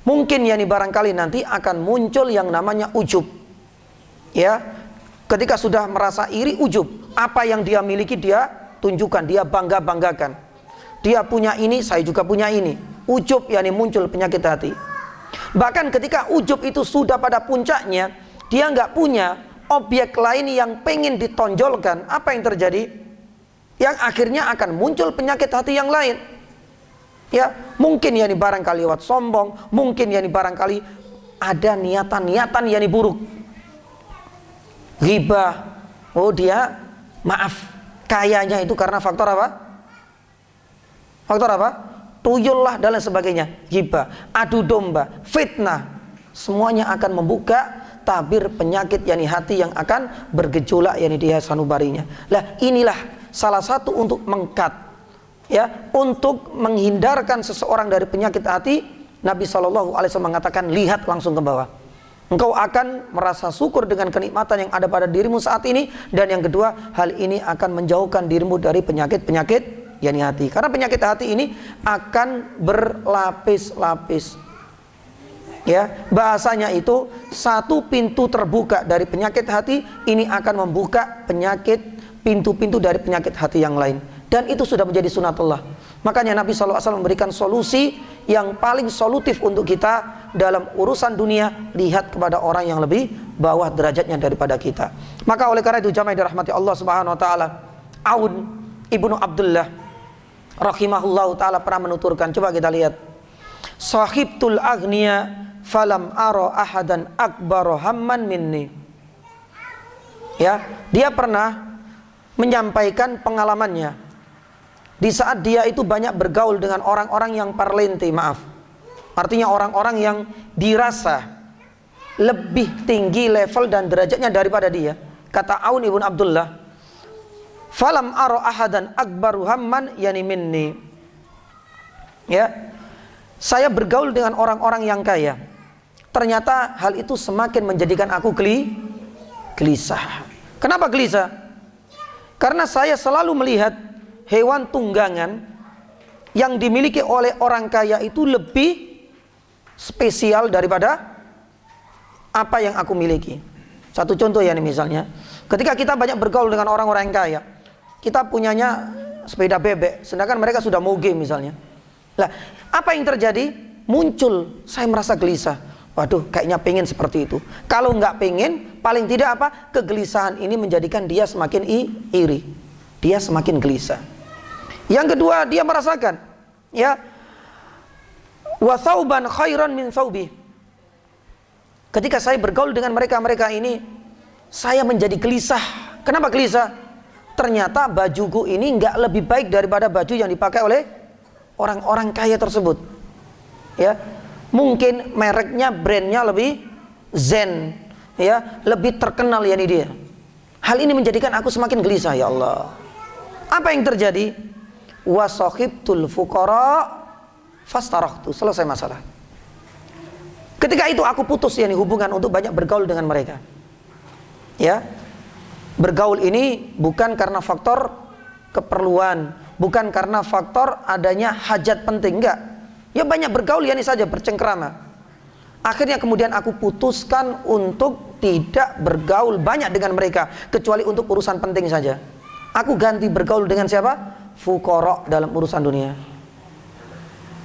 A: Mungkin barangkali nanti akan muncul yang namanya ujub. Ya, ketika sudah merasa iri, ujub. Apa yang dia miliki dia tunjukkan, dia bangga-banggakan. Dia punya ini, saya juga punya ini. Ujub muncul penyakit hati. Bahkan ketika ujub itu sudah pada puncaknya, dia nggak punya objek lain yang pengen ditonjolkan, apa yang terjadi? Yang akhirnya akan muncul penyakit hati yang lain. Ya, mungkin yani barangkali lewat sombong, mungkin yani barangkali ada niatan-niatan yani buruk. Ghibah, oh dia maaf, kayanya itu karena faktor apa? Faktor apa? Tuyul lah dan lain sebagainya. Ghibah, adu domba, fitnah, semuanya akan membuka tabir penyakit yani hati yang akan bergejolak yani di sanubarinya. Lah inilah salah satu untuk mengkat, ya, untuk menghindarkan seseorang dari penyakit hati. Nabi SAW mengatakan, lihat langsung ke bawah. Engkau akan merasa syukur dengan kenikmatan yang ada pada dirimu saat ini. Dan yang kedua, hal ini akan menjauhkan dirimu dari penyakit-penyakit yani hati. Karena penyakit hati ini akan berlapis-lapis. Ya, bahasanya itu satu pintu terbuka dari penyakit hati ini akan membuka pintu-pintu dari penyakit hati yang lain. Dan itu sudah menjadi sunatullah. Makanya Nabi SAW memberikan solusi yang paling solutif untuk kita dalam urusan dunia. Lihat kepada orang yang lebih bawah derajatnya daripada kita. Maka oleh karena itu jamaah dirahmati Allah Subhanahu Wa Taala, Aun ibnu Abdullah rahimahullahu taala pernah menuturkan, coba kita lihat, sahibtul aghniya falam aro ahadan akbaro hamman minni. Ya, dia pernah menyampaikan pengalamannya di saat dia itu banyak bergaul dengan orang-orang yang parlente, maaf, artinya orang-orang yang dirasa lebih tinggi level dan derajatnya daripada dia. Kata Aun ibn Abdullah, falam aro ahadan akbaru hamman yani minni. Ya, saya bergaul dengan orang-orang yang kaya, ternyata hal itu semakin menjadikan aku gelisah. Kenapa gelisah? Karena saya selalu melihat hewan tunggangan yang dimiliki oleh orang kaya itu lebih spesial daripada apa yang aku miliki. Satu contoh ya nih, misalnya ketika kita banyak bergaul dengan orang-orang yang kaya, kita punyanya sepeda bebek, sedangkan mereka sudah moge misalnya. Lah, apa yang terjadi? Muncul, saya merasa gelisah. Waduh, kayaknya pengen seperti itu. Kalau nggak pengen, paling tidak apa? Kegelisahan ini menjadikan dia semakin iri. Dia semakin gelisah. Yang kedua, dia merasakan, ya, wa thauban khairan min thaubi. Ketika saya bergaul dengan mereka ini, saya menjadi gelisah. Kenapa gelisah? Ternyata bajuku ini nggak lebih baik daripada baju yang dipakai oleh orang-orang kaya tersebut. Ya, mungkin mereknya, brandnya lebih zen, ya, lebih terkenal yani dia. Hal ini menjadikan aku semakin gelisah, ya Allah. Apa yang terjadi? Wa sahibtul fuqara fastarahtu. Selesai masalah. Ketika itu aku putus yani hubungan untuk banyak bergaul dengan mereka. Ya, bergaul ini bukan karena faktor keperluan, bukan karena faktor adanya hajat penting, enggak. Ya banyak bergaul yani saja, bercengkrama. Akhirnya kemudian aku putuskan untuk tidak bergaul banyak dengan mereka, kecuali untuk urusan penting saja. Aku ganti bergaul dengan siapa? Fuqara dalam urusan dunia.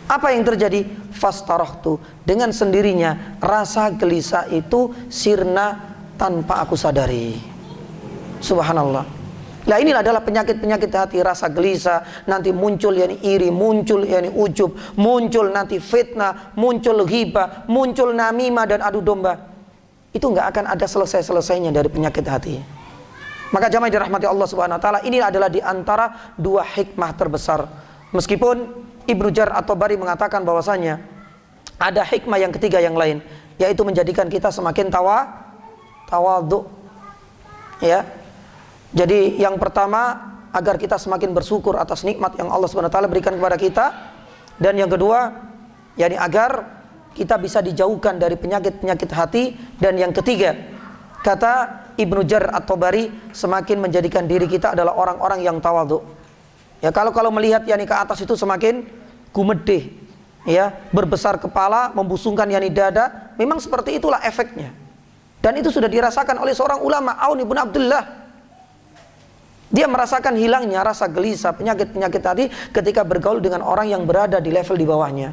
A: Apa yang terjadi? Fastarahtu, dengan sendirinya rasa gelisah itu sirna tanpa aku sadari. Subhanallah. Nah, inilah adalah penyakit-penyakit hati, rasa gelisah, nanti muncul yani iri, muncul yani ujub, muncul nanti fitnah, muncul ghibah, muncul namimah dan adu domba. Itu nggak akan ada selesai-selesainya dari penyakit hati. Maka jamaah dirahmati Allah Subhanahu Wa Taala, ini adalah di antara dua hikmah terbesar. Meskipun Ibnu Jar at-Tabari mengatakan bahwasanya ada hikmah yang ketiga yang lain, yaitu menjadikan kita semakin tawadhu. Ya. Jadi yang pertama, agar kita semakin bersyukur atas nikmat yang Allah Subhanahu Wa Taala berikan kepada kita, dan yang kedua, yakni agar kita bisa dijauhkan dari penyakit-penyakit hati, dan yang ketiga, kata Ibnu Jar at-Tabari, semakin menjadikan diri kita adalah orang-orang yang tawadhu. Ya, kalau melihat yani ke atas itu semakin gumedeh, ya, berbesar kepala, membusungkan yani dada, memang seperti itulah efeknya. Dan itu sudah dirasakan oleh seorang ulama, Aun ibn Abdullah. Dia merasakan hilangnya rasa gelisah, penyakit-penyakit tadi ketika bergaul dengan orang yang berada di level di bawahnya.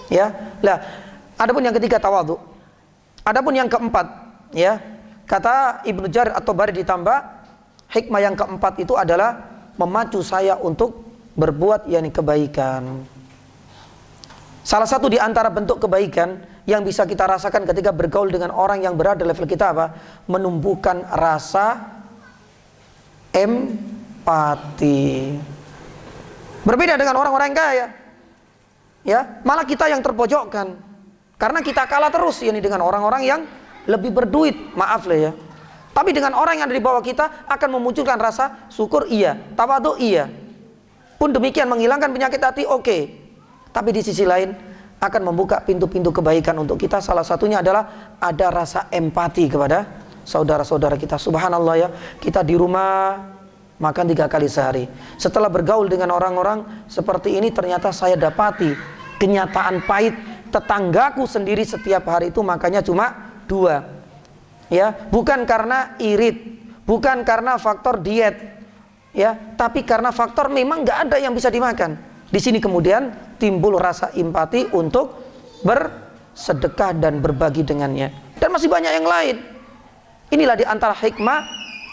A: Ya, lah Adapun yang ketiga tawadhu. Adapun yang keempat, ya, kata Ibnu Jarir at-Tabari ditambah hikmah yang keempat itu adalah memacu saya untuk berbuat yakni kebaikan. Salah satu di antara bentuk kebaikan yang bisa kita rasakan ketika bergaul dengan orang yang berada level kita apa? Menumbuhkan rasa empati. Berbeda dengan orang-orang kaya. Ya, malah kita yang terpojokkan. Karena kita kalah terus yakni dengan orang-orang yang lebih berduit, maaf lah ya. Tapi dengan orang yang ada di bawah kita akan memunculkan rasa syukur iya, tawadhu iya. Pun demikian menghilangkan penyakit hati oke. Tapi di sisi lain akan membuka pintu-pintu kebaikan untuk kita. Salah satunya adalah ada rasa empati kepada saudara-saudara kita. Subhanallah ya, kita di rumah makan 3 kali sehari. Setelah bergaul dengan orang-orang seperti ini ternyata saya dapati kenyataan pahit. Tetanggaku sendiri setiap hari itu makannya cuma 2. Ya, bukan karena irit, bukan karena faktor diet, ya, tapi karena faktor memang nggak ada yang bisa dimakan. Di sini kemudian timbul rasa empati untuk bersedekah dan berbagi dengannya. Dan masih banyak yang lain. Inilah di antara hikmah,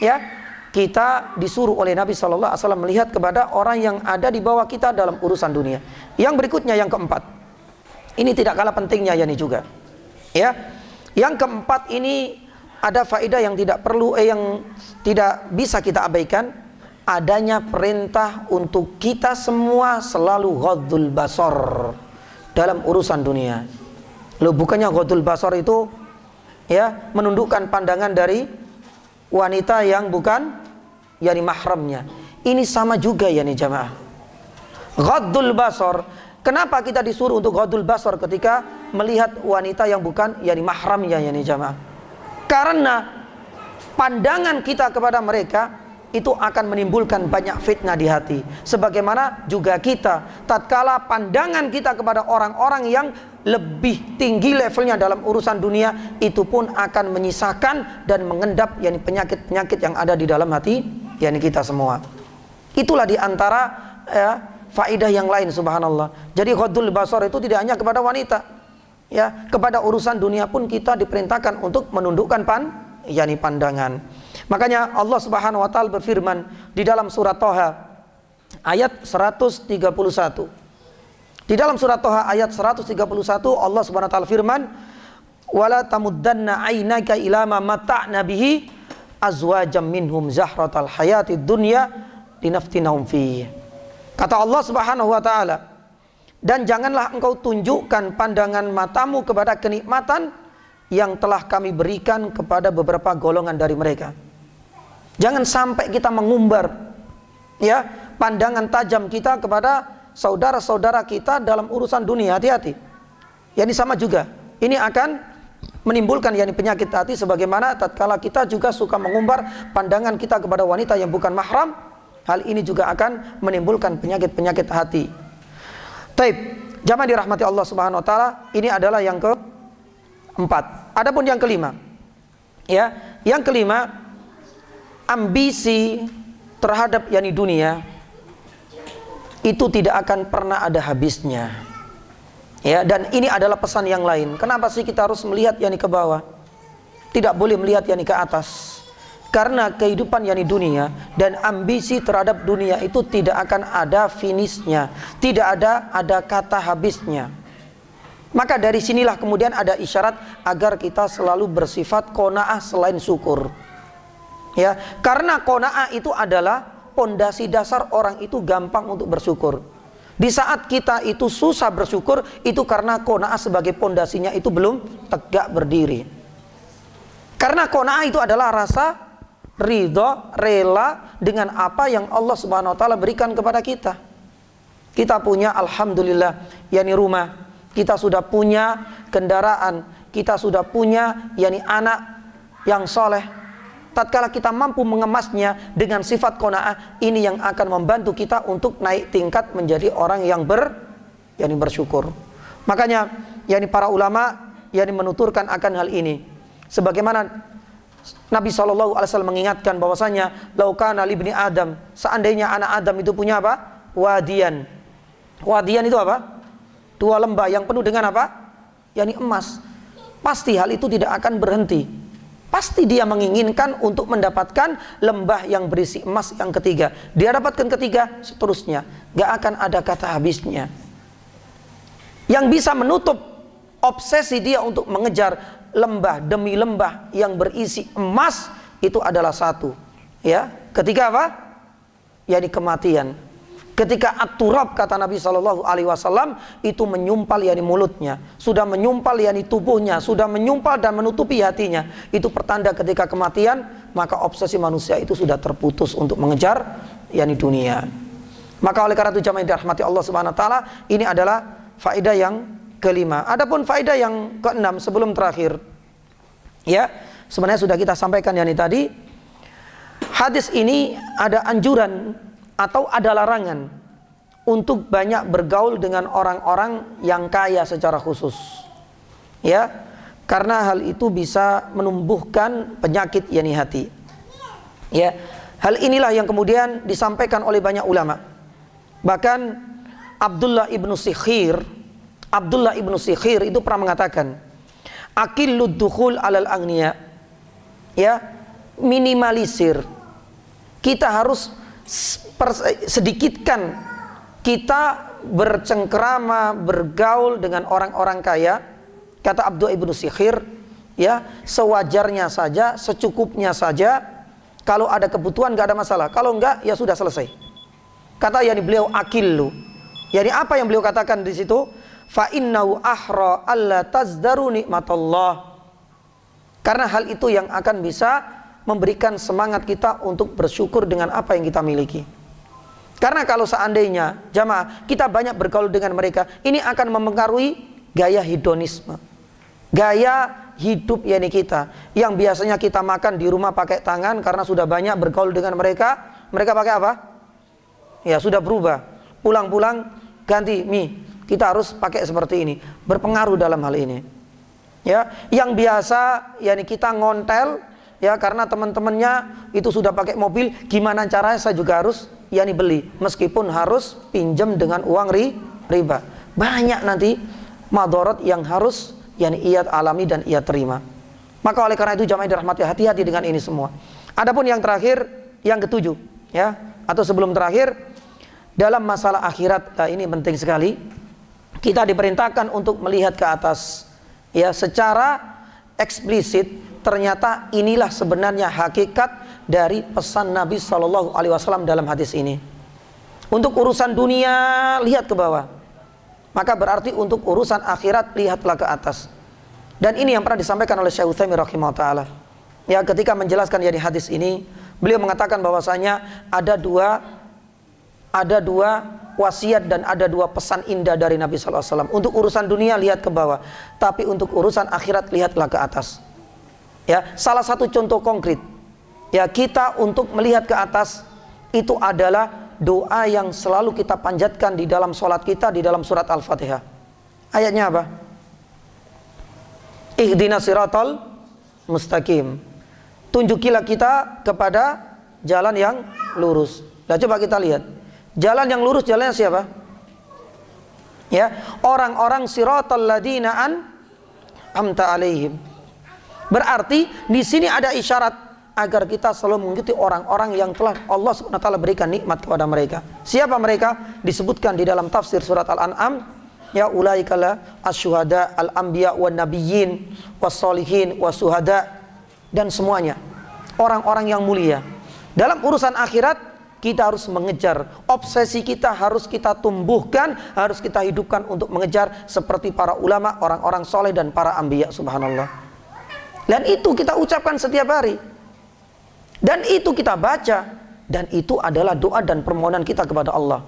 A: ya, kita disuruh oleh Nabi SAW melihat kepada orang yang ada di bawah kita dalam urusan dunia. Yang berikutnya, yang keempat. Ini tidak kalah pentingnya yani juga. Ya. Yang keempat ini ada faedah yang tidak perlu yang tidak bisa kita abaikan, adanya perintah untuk kita semua selalu ghaddul basar dalam urusan dunia. Loh, bukannya ghaddul basar itu ya menundukkan pandangan dari wanita yang bukan yani mahramnya. Ini sama juga yani jamaah. Ghaddul basar. Kenapa kita disuruh untuk ghaddul basar ketika melihat wanita yang bukan yani mahramnya yani jamaah? Karena pandangan kita kepada mereka itu akan menimbulkan banyak fitnah di hati. Sebagaimana juga kita tatkala pandangan kita kepada orang-orang yang lebih tinggi levelnya dalam urusan dunia, itu pun akan menyisakan dan mengendap yani penyakit-penyakit yang ada di dalam hati yani kita semua. Itulah di antara ya, faedah yang lain subhanallah. Jadi ghaddul basar itu tidak hanya kepada wanita. Ya, kepada urusan dunia pun kita diperintahkan untuk menundukkan yani pandangan. Makanya Allah Subhanahu wa taala berfirman di dalam surat Thaha ayat 131. Di dalam surat Thaha ayat 131 Allah Subhanahu wa taala firman, "Wala tamuddanna 'ainaka ila ma mata'na bihi azwajam minhum zahratal hayatid dunya linaftinahum fihi." Kata Allah Subhanahu wa taala, dan janganlah engkau tunjukkan pandangan matamu kepada kenikmatan yang telah kami berikan kepada beberapa golongan dari mereka. Jangan sampai kita mengumbar ya pandangan tajam kita kepada saudara-saudara kita dalam urusan dunia. Hati-hati. Ya, ini sama juga. Ini akan menimbulkan yani penyakit hati sebagaimana tatkala kita juga suka mengumbar pandangan kita kepada wanita yang bukan mahram. Hal ini juga akan menimbulkan penyakit-penyakit hati. Taib, jamaah dirahmati Allah Subhanahu wa taala, ini adalah yang keempat. Adapun yang kelima. Ya, yang kelima, ambisi terhadap yani dunia itu tidak akan pernah ada habisnya. Ya, dan ini adalah pesan yang lain. Kenapa sih kita harus melihat yani ke bawah? Tidak boleh melihat yani ke atas. Karena kehidupan yani dunia dan ambisi terhadap dunia itu tidak akan ada finishnya, tidak ada kata habisnya. Maka dari sinilah kemudian ada isyarat agar kita selalu bersifat qanaah selain syukur. Ya, karena qanaah itu adalah pondasi dasar orang itu gampang untuk bersyukur. Di saat kita itu susah bersyukur, itu karena qanaah sebagai pondasinya itu belum tegak berdiri. Karena qanaah itu adalah rasa ridho, rela dengan apa yang Allah Subhanahu wa taala berikan kepada kita. Kita punya alhamdulillah yani rumah, kita sudah punya kendaraan, kita sudah punya yani anak yang soleh. Tatkala kita mampu mengemasnya dengan sifat qanaah, ini yang akan membantu kita untuk naik tingkat menjadi orang yang yani bersyukur. Makanya yani para ulama yani menuturkan akan hal ini. Sebagaimana Nabi SAW mengingatkan bahwasanya laukana libni Adam, seandainya anak Adam itu punya apa? Wadian. Wadian itu apa? 2 lembah yang penuh dengan apa? yakni emas, pasti hal itu tidak akan berhenti. Pasti dia menginginkan untuk mendapatkan lembah yang berisi emas yang ketiga. Dia dapatkan ketiga, seterusnya. Gak akan ada kata habisnya. Yang bisa menutup obsesi dia untuk mengejar lembah demi lembah yang berisi emas, itu adalah satu. Ya, ketika apa? Yakni kematian. Ketika at-turab, kata Nabi SAW, itu menyumpal yakni mulutnya, sudah menyumpal yakni tubuhnya, sudah menyumpal dan menutupi hatinya, itu pertanda ketika kematian, maka obsesi manusia itu sudah terputus untuk mengejar yakni dunia. Maka oleh karena itu jamaah yang dirahmati Allah Subhanahu wa taala, ini adalah faedah yang kelima. Adapun faedah yang keenam sebelum terakhir, ya, sebenarnya sudah kita sampaikan yakni tadi, hadis ini ada anjuran atau ada larangan untuk banyak bergaul dengan orang-orang yang kaya secara khusus, ya, karena hal itu bisa menumbuhkan penyakit yakni hati, ya. Hal inilah yang kemudian disampaikan oleh banyak ulama. Bahkan Abdullah ibnu Sikhir itu pernah mengatakan, akillud dukhul alal agniya, ya, minimalisir. Kita harus sedikitkan kita bercengkrama, bergaul dengan orang-orang kaya. Kata Abdullah ibnu Sikhir, ya, sewajarnya saja, secukupnya saja. Kalau ada kebutuhan gak ada masalah, kalau enggak ya sudah selesai. Kata yakni beliau akillu, yakni apa yang beliau katakan di situ, fa innahu ahra alla tazdaru nikmatallah, karena hal itu yang akan bisa memberikan semangat kita untuk bersyukur dengan apa yang kita miliki. Karena kalau seandainya jamaah kita banyak bergaul dengan mereka, ini akan mempengaruhi gaya hedonisme, gaya hidup yakni kita, yang biasanya kita makan di rumah pakai tangan, karena sudah banyak bergaul dengan mereka pakai apa? Ya sudah berubah, pulang-pulang ganti mie, kita harus pakai seperti ini, berpengaruh dalam hal ini. Ya, yang biasa yakni kita ngontel, ya, karena teman-temannya itu sudah pakai mobil, gimana caranya saya juga harus yakni beli, meskipun harus pinjam dengan uang riba. Banyak nanti madharat yang harus yakni ia alami dan ia terima. Maka oleh karena itu jamaah dirahmati, hati-hati dengan ini semua. Adapun yang terakhir, yang ketujuh, ya, atau sebelum terakhir, dalam masalah akhirat, nah ini penting sekali. Kita diperintahkan untuk melihat ke atas, ya, secara eksplisit. Ternyata inilah sebenarnya hakikat dari pesan Nabi SAW dalam hadis ini. Untuk urusan dunia lihat ke bawah, maka berarti untuk urusan akhirat lihatlah ke atas. Dan ini yang pernah disampaikan oleh Syekh Utsaimin rahimahullah taala. Ya, ketika menjelaskan di hadis ini, beliau mengatakan bahwasanya ada dua wasiat dan ada dua pesan indah dari Nabi SAW. Untuk urusan dunia lihat ke bawah, tapi untuk urusan akhirat lihatlah ke atas. Ya, salah satu contoh konkret, ya, kita untuk melihat ke atas itu adalah doa yang selalu kita panjatkan di dalam sholat kita, di dalam surat Al-Fatihah. Ayatnya apa? Ihdinas siratal mustaqim. Tunjukilah kita kepada jalan yang lurus. Nah, coba kita lihat. Jalan yang lurus, jalannya siapa? Ya, orang-orang siratal ladina an'amta alaihim. Berarti di sini ada isyarat agar kita selalu mengikuti orang-orang yang telah Allah SWT berikan nikmat kepada mereka. Siapa mereka? Disebutkan di dalam tafsir surat Al-An'am, ya, ulaikala asyuhada al-anbiya wan nabiyyin was-solihin was-suhada, dan semuanya orang-orang yang mulia. Dalam urusan akhirat kita harus mengejar, obsesi kita harus kita tumbuhkan, harus kita hidupkan untuk mengejar seperti para ulama, orang-orang soleh dan para anbiya, subhanallah. Dan itu kita ucapkan setiap hari, dan itu kita baca, dan itu adalah doa dan permohonan kita kepada Allah.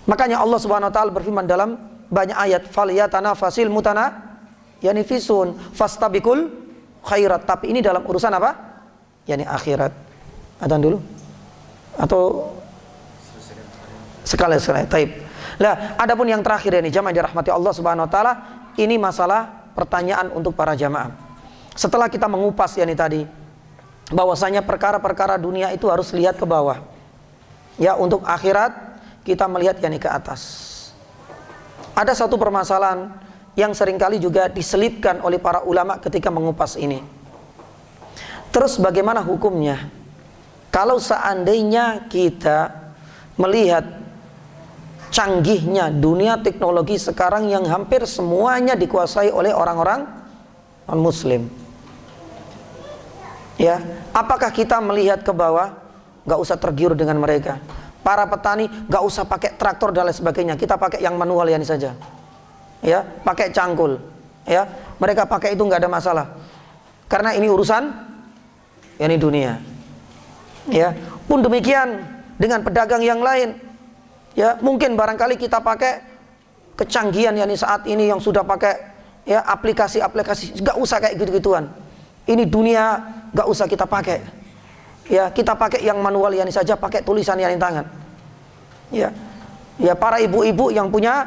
A: Makanya Allah Subhanahu wa taala berfirman dalam banyak ayat, falyatanafasil mutanafisun fastabiqul khairat. Tapi ini dalam urusan apa? Yani akhirat. Adzan dulu atau sekali. Taib. Lah, adapun yang terakhir ini jamaah dirahmati Allah Subhanahu wa taala, ini masalah pertanyaan untuk para jamaah. Setelah kita mengupas yakni tadi bahwasanya perkara-perkara dunia itu harus lihat ke bawah. Ya, untuk akhirat kita melihat yakni ke atas. Ada satu permasalahan yang seringkali juga diselipkan oleh para ulama ketika mengupas ini. Terus bagaimana hukumnya? Kalau seandainya kita melihat canggihnya dunia teknologi sekarang yang hampir semuanya dikuasai oleh orang-orang non-muslim, ya, apakah kita melihat ke bawah, gak usah tergiur dengan mereka? Para petani gak usah pakai traktor dan lain sebagainya, kita pakai yang manual ini saja, ya, pakai cangkul, ya, mereka pakai itu gak ada masalah, karena ini urusan, ya, ini dunia, ya. Pun demikian dengan pedagang yang lain, ya, mungkin barangkali kita pakai kecanggihan yang saat ini yang sudah pakai, ya, aplikasi-aplikasi, gak usah kayak gitu-gituan, ini dunia gak usah kita pakai. Ya, kita pakai yang manual yani saja, pakai tulisan yani tangan. Ya. Ya, para ibu-ibu yang punya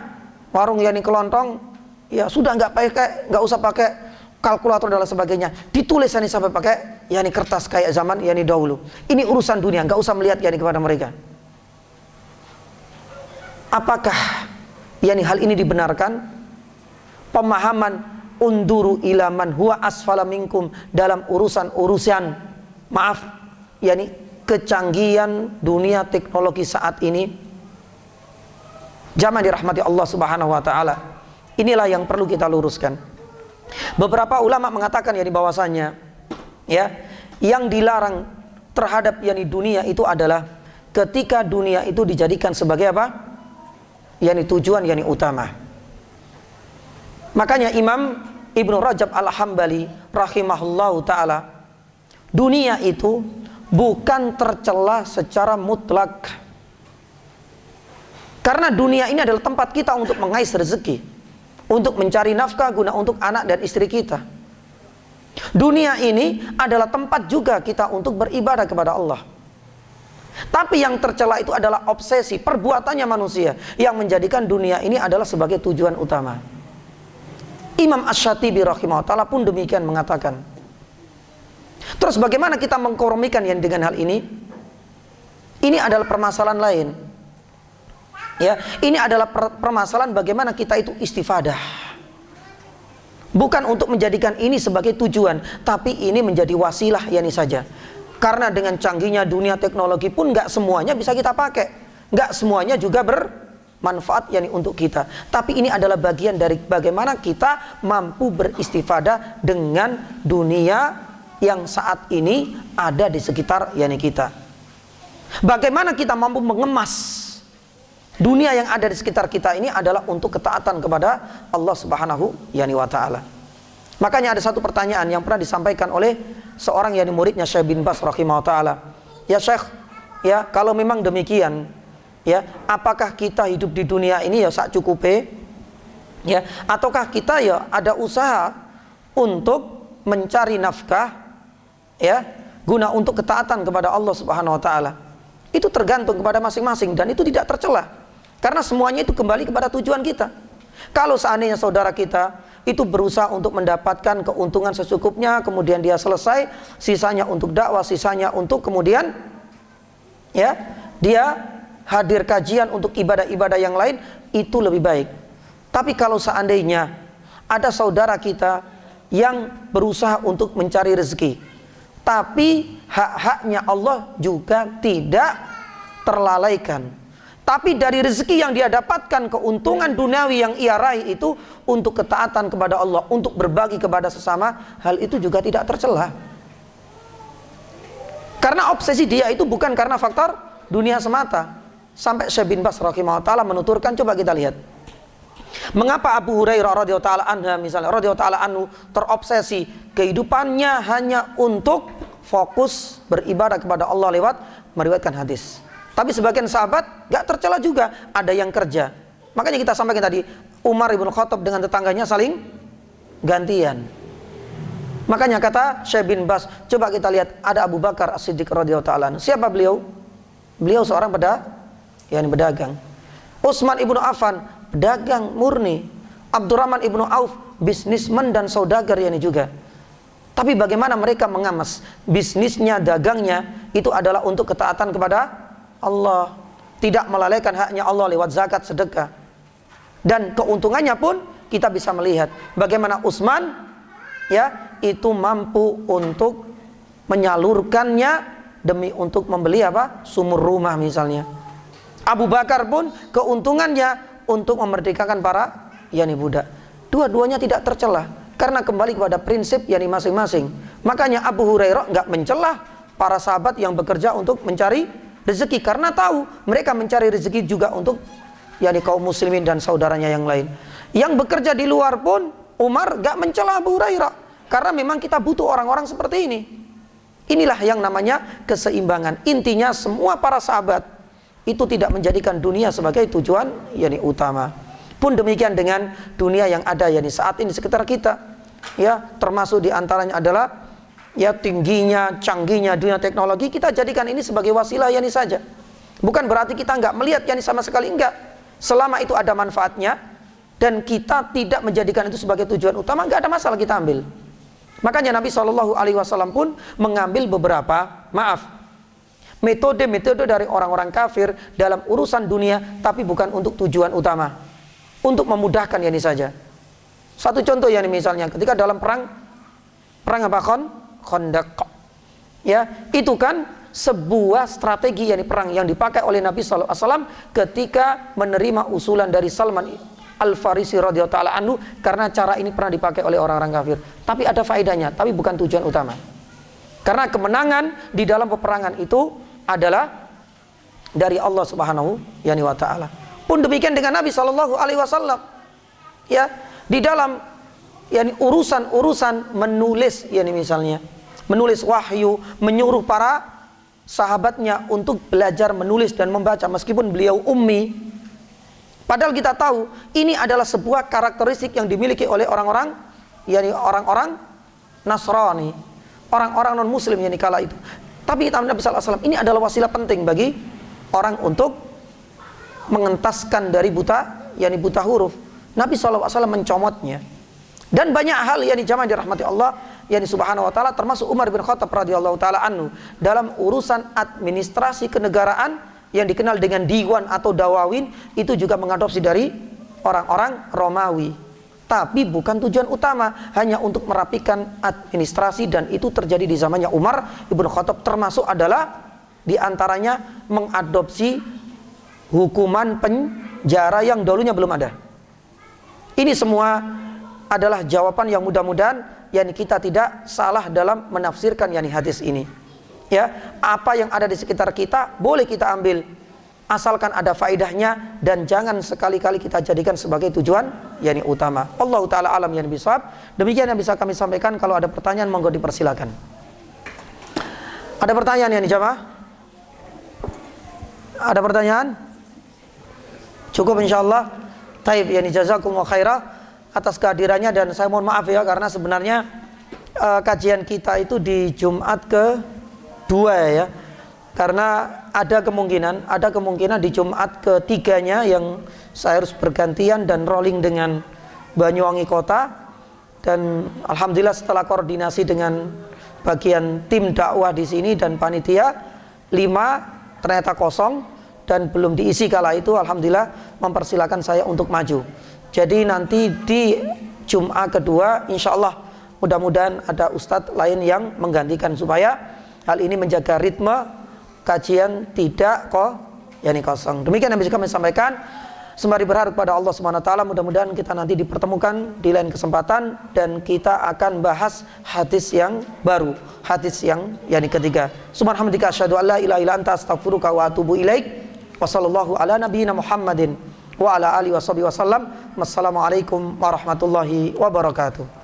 A: warung yani kelontong, ya sudah nggak usah pakai kalkulator dan lain sebagainya. Ditulis yani sampai pakai yani kertas kayak zaman yani dahulu. Ini urusan dunia, nggak usah melihat yani kepada mereka. Apakah yani hal ini dibenarkan? Pemahaman unduru ilaman huwa asfala minkum dalam urusan maaf, yakni kecanggihan dunia teknologi saat ini, jamaah dirahmati Allah Subhanahu wa taala. Inilah yang perlu kita luruskan. Beberapa ulama mengatakan yakni bahwasanya, ya, yang dilarang terhadap yakni dunia itu adalah ketika dunia itu dijadikan sebagai apa? Yakni tujuan yakni utama. Makanya Imam Ibnu Rajab Al-Hambali rahimahullahu taala, dunia itu bukan tercela secara mutlak. Karena dunia ini adalah tempat kita untuk mengais rezeki, untuk mencari nafkah guna untuk anak dan istri kita. Dunia ini adalah tempat juga kita untuk beribadah kepada Allah. Tapi yang tercela itu adalah obsesi, perbuatannya manusia yang menjadikan dunia ini adalah sebagai tujuan utama. Imam Asy-Syatibi rahimahullah ta'ala pun demikian mengatakan. Terus bagaimana kita mengkompromikan yang dengan hal ini? Ini adalah permasalahan lain. Ya, ini adalah permasalahan bagaimana kita itu istifadah. Bukan untuk menjadikan ini sebagai tujuan, tapi ini menjadi wasilah yani saja. Karena dengan canggihnya dunia teknologi pun nggak semuanya bisa kita pakai, nggak semuanya juga bermanfaat yani untuk kita. Tapi ini adalah bagian dari bagaimana kita mampu beristifadah dengan dunia yang saat ini ada di sekitar yani kita. Bagaimana kita mampu mengemas dunia yang ada di sekitar kita ini adalah untuk ketaatan kepada Allah Subhanahu wa taala. Makanya ada satu pertanyaan yang pernah disampaikan oleh seorang yani muridnya Syekh bin Baz rahimahullah taala. Ya Syekh, ya kalau memang demikian, ya apakah kita hidup di dunia ini ya sak cukupe, ya ataukah kita ya ada usaha untuk mencari nafkah, ya guna untuk ketaatan kepada Allah Subhanahu wa taala? Itu tergantung kepada masing-masing dan itu tidak tercela karena semuanya itu kembali kepada tujuan kita. Kalau seandainya saudara kita itu berusaha untuk mendapatkan keuntungan secukupnya, kemudian dia selesai, sisanya untuk dakwah, sisanya untuk kemudian, ya dia hadir kajian untuk ibadah-ibadah yang lain, itu lebih baik. Tapi kalau seandainya ada saudara kita yang berusaha untuk mencari rezeki, tapi hak-haknya Allah juga tidak terlalaikan, tapi dari rezeki yang dia dapatkan, keuntungan duniawi yang ia raih itu untuk ketaatan kepada Allah, untuk berbagi kepada sesama, hal itu juga tidak tercela. Karena obsesi dia itu bukan karena faktor dunia semata. Sampai Syekh bin Baz rahimahullah ta'ala menuturkan, coba kita lihat. Mengapa Abu Hurairah radhiyallahu ta'ala anha misalnya, radhiyallahu ta'ala anhu terobsesi kehidupannya hanya untuk fokus beribadah kepada Allah lewat meriwayatkan hadis. Tapi sebagian sahabat gak tercela juga, ada yang kerja. Makanya kita sampaikan tadi, Umar ibn Khattab dengan tetangganya saling gantian. Makanya kata Syekh bin Baz, coba kita lihat, ada Abu Bakar As-Siddiq radhiyallahu ta'ala. Siapa beliau? Beliau seorang pedagang. Utsman ibnu Affan, pedagang murni. Abdurrahman ibnu Auf, bisnismen dan saudagar yani juga. Tapi bagaimana mereka mengamas bisnisnya, dagangnya itu adalah untuk ketaatan kepada Allah, tidak melalaikan haknya Allah lewat zakat, sedekah, dan keuntungannya pun kita bisa melihat bagaimana Utsman ya itu mampu untuk menyalurkannya demi untuk membeli apa? Sumur rumah misalnya. Abu Bakar pun keuntungannya untuk memerdekakan para budak. Dua-duanya tidak tercelah karena kembali kepada prinsip masing-masing. Makanya Abu Hurairah nggak mencelah para sahabat yang bekerja untuk mencari rezeki karena tahu mereka mencari rezeki juga untuk kaum muslimin dan saudaranya yang lain. Yang bekerja di luar pun Umar nggak mencela Abu Hurairah karena memang kita butuh orang-orang seperti ini. Inilah yang namanya keseimbangan. Intinya semua para sahabat itu tidak menjadikan dunia sebagai tujuan utama. Pun demikian dengan dunia yang ada saat ini sekitar kita. Ya, termasuk diantaranya adalah tingginya, canggihnya dunia teknologi, kita jadikan ini sebagai wasilah saja. Bukan berarti kita enggak melihat sama sekali, enggak. Selama itu ada manfaatnya dan kita tidak menjadikan itu sebagai tujuan utama, enggak ada masalah kita ambil. Makanya Nabi SAW pun mengambil beberapa metode-metode dari orang-orang kafir dalam urusan dunia, tapi bukan untuk tujuan utama, untuk memudahkan saja. Satu contoh misalnya ketika dalam perang apa? Khandaq. Ya, itu kan sebuah strategi perang yang dipakai oleh Nabi SAW ketika menerima usulan dari Salman Al-Farisi radhiyallahu anhu, karena cara ini pernah dipakai oleh orang-orang kafir. Tapi ada faedahnya, tapi bukan tujuan utama. Karena kemenangan di dalam peperangan itu adalah dari Allah Subhanahu wa taala. Pun demikian dengan Nabi SAW. Ya, di dalam urusan-urusan menulis misalnya menulis wahyu, menyuruh para sahabatnya untuk belajar menulis dan membaca meskipun beliau ummi. Padahal kita tahu ini adalah sebuah karakteristik yang dimiliki oleh orang-orang orang-orang Nasrani, orang-orang non muslim kala itu. Tapi Nabi SAW ini adalah wasilah penting bagi orang untuk mengentaskan dari buta huruf. Nabi SAW mencomotnya. Dan banyak hal jamaah dirahmati Allah subhanahu wa ta'ala, termasuk Umar bin Khattab radhiyallahu ta'ala anhu dalam urusan administrasi kenegaraan yang dikenal dengan diwan atau dawawin, itu juga mengadopsi dari orang-orang Romawi. Tapi bukan tujuan utama, hanya untuk merapikan administrasi, dan itu terjadi di zamannya Umar ibn Khattab, termasuk adalah diantaranya mengadopsi hukuman penjara yang dulunya belum ada. Ini semua adalah jawaban yang mudah-mudahan kita tidak salah dalam menafsirkan hadis ini. Ya, apa yang ada di sekitar kita boleh kita ambil asalkan ada faedahnya dan jangan sekali-kali kita jadikan sebagai tujuan utama. Allahu taala alam bisawab. Demikian yang bisa kami sampaikan. Kalau ada pertanyaan monggo dipersilakan. Ada pertanyaan jamaah? Ada pertanyaan? Cukup insyaallah. Taib, jazakumullah khairah atas kehadirannya, dan saya mohon maaf karena sebenarnya kajian kita itu di Jumat ke-2 karena ada kemungkinan di Jumat ketiganya yang saya harus bergantian dan rolling dengan Banyuwangi Kota, dan alhamdulillah setelah koordinasi dengan bagian tim dakwah di sini dan panitia 5 ternyata kosong dan belum diisi kala itu, alhamdulillah mempersilahkan saya untuk maju. Jadi nanti di Jumat kedua insyaallah mudah-mudahan ada ustadz lain yang menggantikan supaya hal ini menjaga ritme kajian tidak kosong. Demikian yang bisa kami sampaikan. Sembari berharap pada Allah Subhanahu wa taala, mudah-mudahan kita nanti dipertemukan di lain kesempatan dan kita akan bahas hadis yang baru, hadis yang ketiga. Subhanallah, asyhadu an la ilaha illa anta, astaghfiruka wa atubu ilaik. Wassallallahu ala nabiyyina Muhammadin wa ala alihi washabihi wasallam. Wassalamualaikum warahmatullahi wabarakatuh.